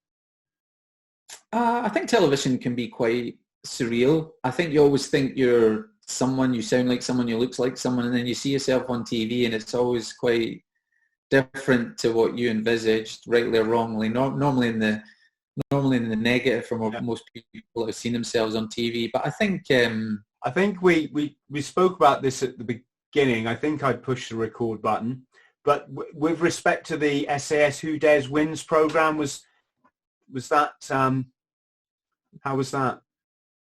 I think television can be quite surreal. I think you always think you're someone, you sound like someone, you look like someone, and then you see yourself on TV, and it's always quite different to what you envisaged, rightly or wrongly. Normally in the negative for most people that have seen themselves on TV. But I think I think we spoke about this at the beginning. I think I pushed the record button, but with respect to the SAS Who Dares Wins program, was that how was that?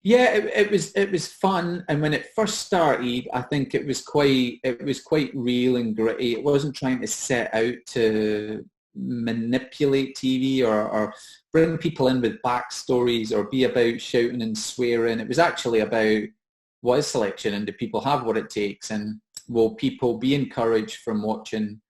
Yeah, it was fun, and when it first started, I think it was quite real and gritty. It wasn't trying to set out to manipulate TV or bring people in with backstories or be about shouting and swearing. It was actually about what is selection and do people have what it takes, and will people be encouraged from watching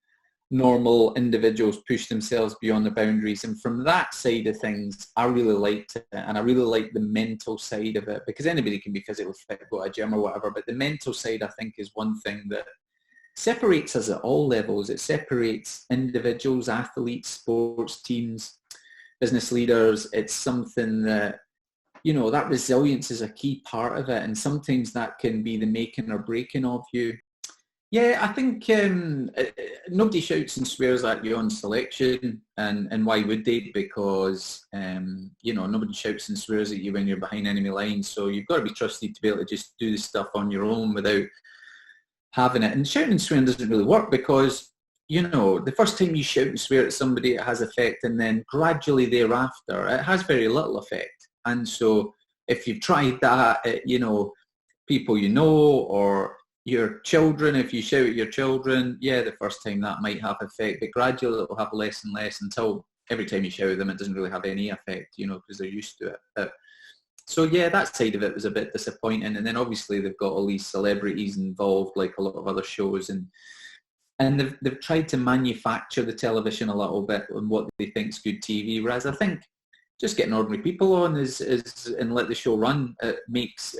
normal individuals push themselves beyond the boundaries. And from that side of things, I really liked it, and I really liked the mental side of it, because anybody can be physically fit, go to a gym or whatever, but the mental side, I think, is one thing that separates us at all levels. It separates individuals, athletes, sports teams, business leaders. It's something that, you know, that resilience is a key part of it, and sometimes that can be the making or breaking of you. Yeah, I think nobody shouts and swears at you on selection, and why would they? Because, you know, nobody shouts and swears at you when you're behind enemy lines, so you've got to be trusted to be able to just do the stuff on your own without having it. And shouting and swearing doesn't really work, because, you know, the first time you shout and swear at somebody, it has effect, and then gradually thereafter, it has very little effect. And so if you've tried that at, you know, people you know, or your children, if you shout at your children, yeah, the first time that might have effect, but gradually it will have less and less until every time you shout at them, it doesn't really have any effect, you know, because they're used to it. So yeah, that side of it was a bit disappointing. And then obviously they've got all these celebrities involved, like a lot of other shows, and they've tried to manufacture the television a little bit on what they think is good TV, whereas I think just getting ordinary people on is and let the show run. It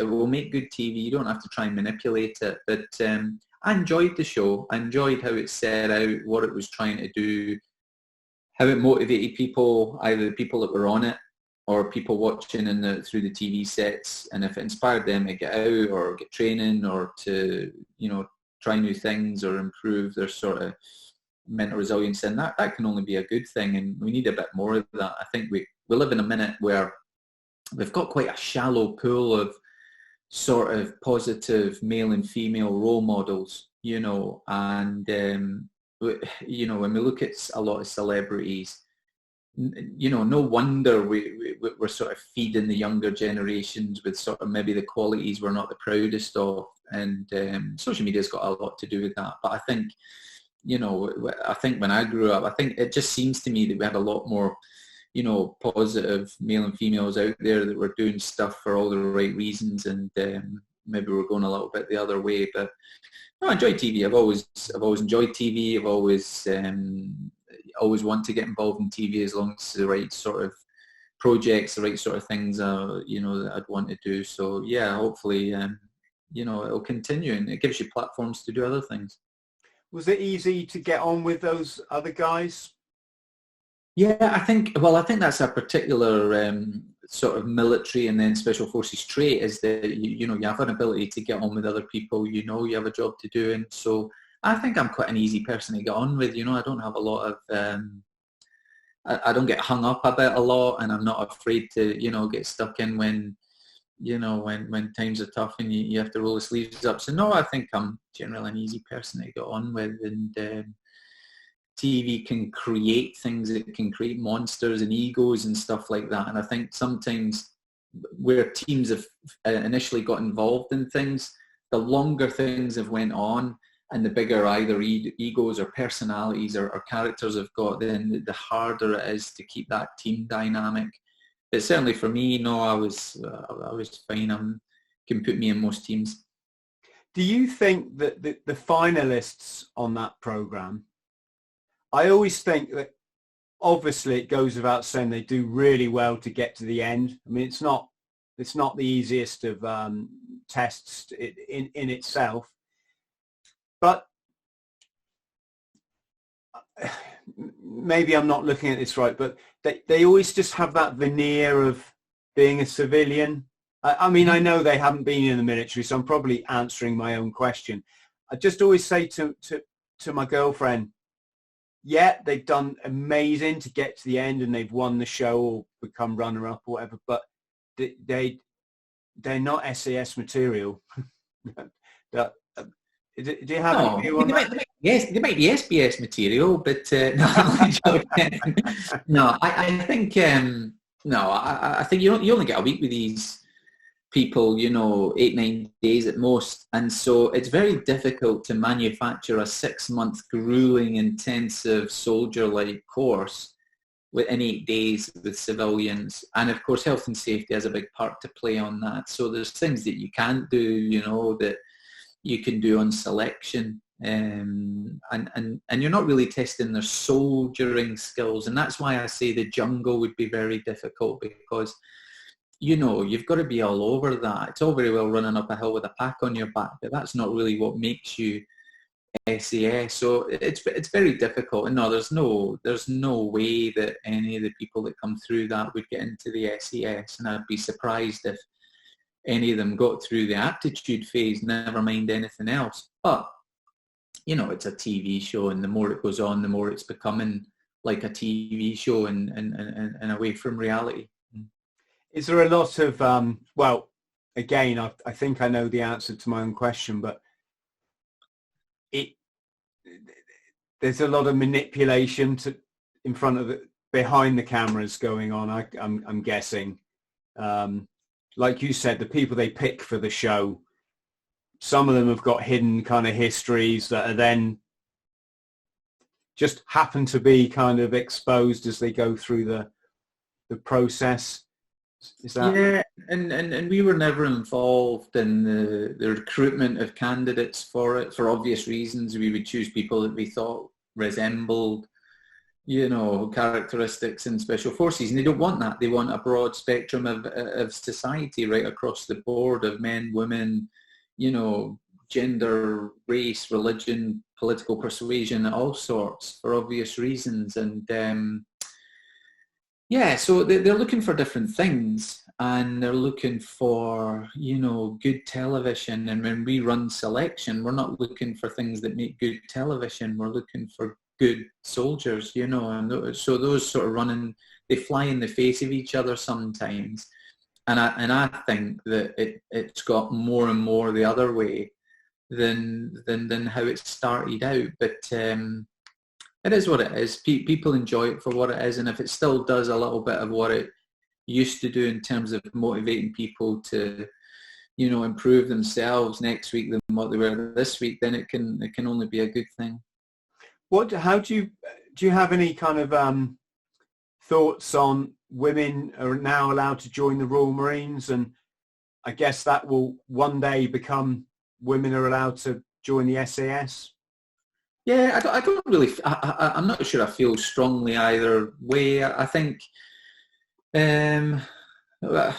will make good TV. You don't have to try and manipulate it. But I enjoyed the show. I enjoyed how it set out what it was trying to do, how it motivated people, either the people that were on it or people watching through the TV sets, and if it inspired them to get out or get training or to, you know, try new things or improve their sort of mental resilience, and that can only be a good thing. And we need a bit more of that. I think we live in a minute where we've got quite a shallow pool of sort of positive male and female role models, you know, and, you know, when we look at a lot of celebrities, you know, no wonder we're sort of feeding the younger generations with sort of maybe the qualities we're not the proudest of. And social media's got a lot to do with that. But I think, you know, I think when I grew up, I think it just seems to me that we had a lot more, you know, positive male and females out there that were doing stuff for all the right reasons, and maybe we're going a little bit the other way. But no, I enjoy TV. I've always enjoyed TV. I've always want to get involved in TV as long as the right sort of projects, the right sort of things, you know, that I'd want to do. So yeah, hopefully, you know, it'll continue, and it gives you platforms to do other things. Was it easy to get on with those other guys? Yeah, I think that's a particular sort of military and then special forces trait, is that you know, you have an ability to get on with other people, you know, you have a job to do. And so I think I'm quite an easy person to get on with, you know. I don't have a lot of I don't get hung up about a lot, and I'm not afraid to, you know, get stuck in when, you know, when times are tough and you have to roll the sleeves up. So no, I think I'm generally an easy person to get on with. And TV can create things. It can create monsters and egos and stuff like that. And I think sometimes where teams have initially got involved in things, the longer things have went on and the bigger either egos or personalities or characters have got, then the harder it is to keep that team dynamic. But certainly for me, no, I was fine. Can put me in most teams. Do you think that the finalists on that program, I always think that obviously it goes without saying they do really well to get to the end. I mean, it's not the easiest of tests in itself, but maybe I'm not looking at this right, but they always just have that veneer of being a civilian. I mean, I know they haven't been in the military, so I'm probably answering my own question. I just always say to my girlfriend, yeah, they've done amazing to get to the end and they've won the show or become runner-up or whatever, but they they're not SAS material. Do you have No, any view on that? yes, they might be SBS material, but no, I'm only joking. No, I think no, I think you only get a week with these people, 8-9 days at most, and so it's very difficult to manufacture a 6-month grueling, intensive soldier-like course in 8 days with civilians. And of course, health and safety has a big part to play on that. So there's things that you can't do, that you can do on selection, and you're not really testing their soldiering skills. And that's why I say the jungle would be very difficult, because you've got to be all over that. It's all very well running up a hill with a pack on your back, but that's not really what makes you SAS. So it's very difficult. And no, there's no way that any of the people that come through that would get into the SAS. And I'd be surprised if any of them got through the aptitude phase, never mind anything else. But, it's a TV show, and the more it goes on, the more it's becoming like a TV show and away from reality. Is there a lot of, well, again, I think I know the answer to my own question, but there's a lot of manipulation in front of it, behind the cameras going on, I'm guessing. Like you said, the people they pick for the show, some of them have got hidden kind of histories that are then just happen to be kind of exposed as they go through the process. Is that... Yeah, and we were never involved in the recruitment of candidates for it, for obvious reasons. We would choose people that we thought resembled, characteristics in special forces, and they don't want that. They want a broad spectrum of society right across the board, of men, women, gender, race, religion, political persuasion, all sorts, for obvious reasons. And so they're looking for different things, and they're looking for, good television. And when we run selection, we're not looking for things that make good television. We're looking for good soldiers, and so those sort of running, they fly in the face of each other sometimes. And I think that it's got more and more the other way than how it started out. But it is what it is. People enjoy it for what it is, and if it still does a little bit of what it used to do in terms of motivating people to, improve themselves next week than what they were this week, then it can only be a good thing. How do you have any kind of thoughts on women are now allowed to join the Royal Marines, and I guess that will one day become women are allowed to join the SAS? Yeah, I don't really. I'm not sure I feel strongly either way. I think women are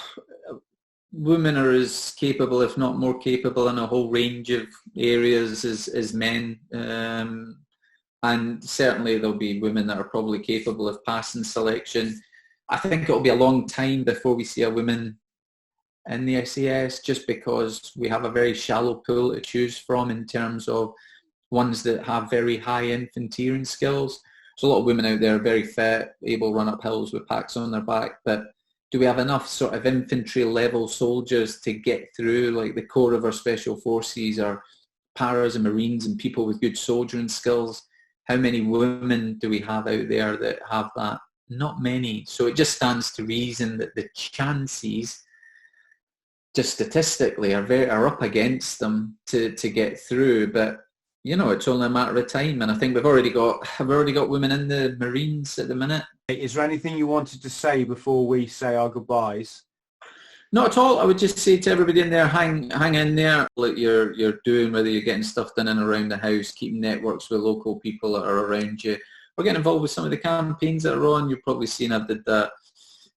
as capable, if not more capable, in a whole range of areas as men. And certainly there'll be women that are probably capable of passing selection. I think it'll be a long time before we see a woman in the SAS, just because we have a very shallow pool to choose from in terms of ones that have very high infanteering skills. So a lot of women out there are very fit, able to run up hills with packs on their back, but do we have enough sort of infantry level soldiers to get through, like the core of our special forces, our paras and marines and people with good soldiering skills? How many women do we have out there that have that? Not many. So it just stands to reason that the chances, just statistically, are up against them to get through. But it's only a matter of time, and I think I've already got women in the Marines at the minute. Is there anything you wanted to say before we say our goodbyes? Not at all. I would just say to everybody in there, hang in there. Like you're doing, whether you're getting stuff done in and around the house, keeping networks with local people that are around you, or getting involved with some of the campaigns that are on. You've probably seen I did that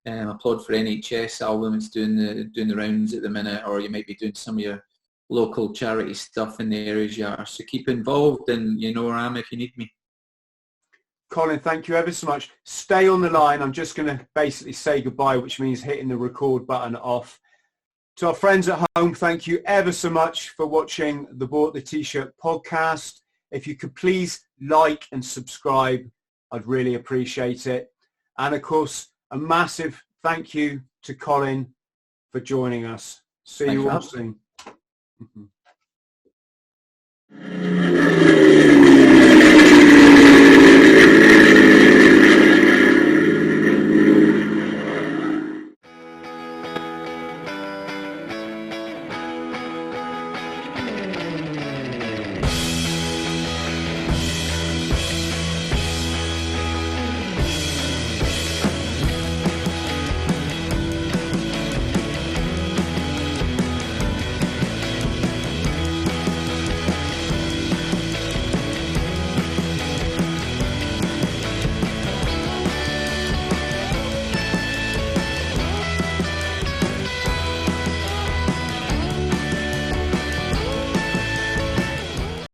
applaud for NHS. Our women's doing the rounds at the minute, or you might be doing some of your local charity stuff in the areas you are. So keep involved, and you know where I am if you need me. Colin, thank you ever so much. Stay on the line. I'm just going to basically say goodbye, which means hitting the record button off. To our friends at home, thank you ever so much for watching the Bought the T-Shirt podcast. If you could please like and subscribe, I'd really appreciate it. And of course, a massive thank you to Colin for joining us. See you all Thanks, soon.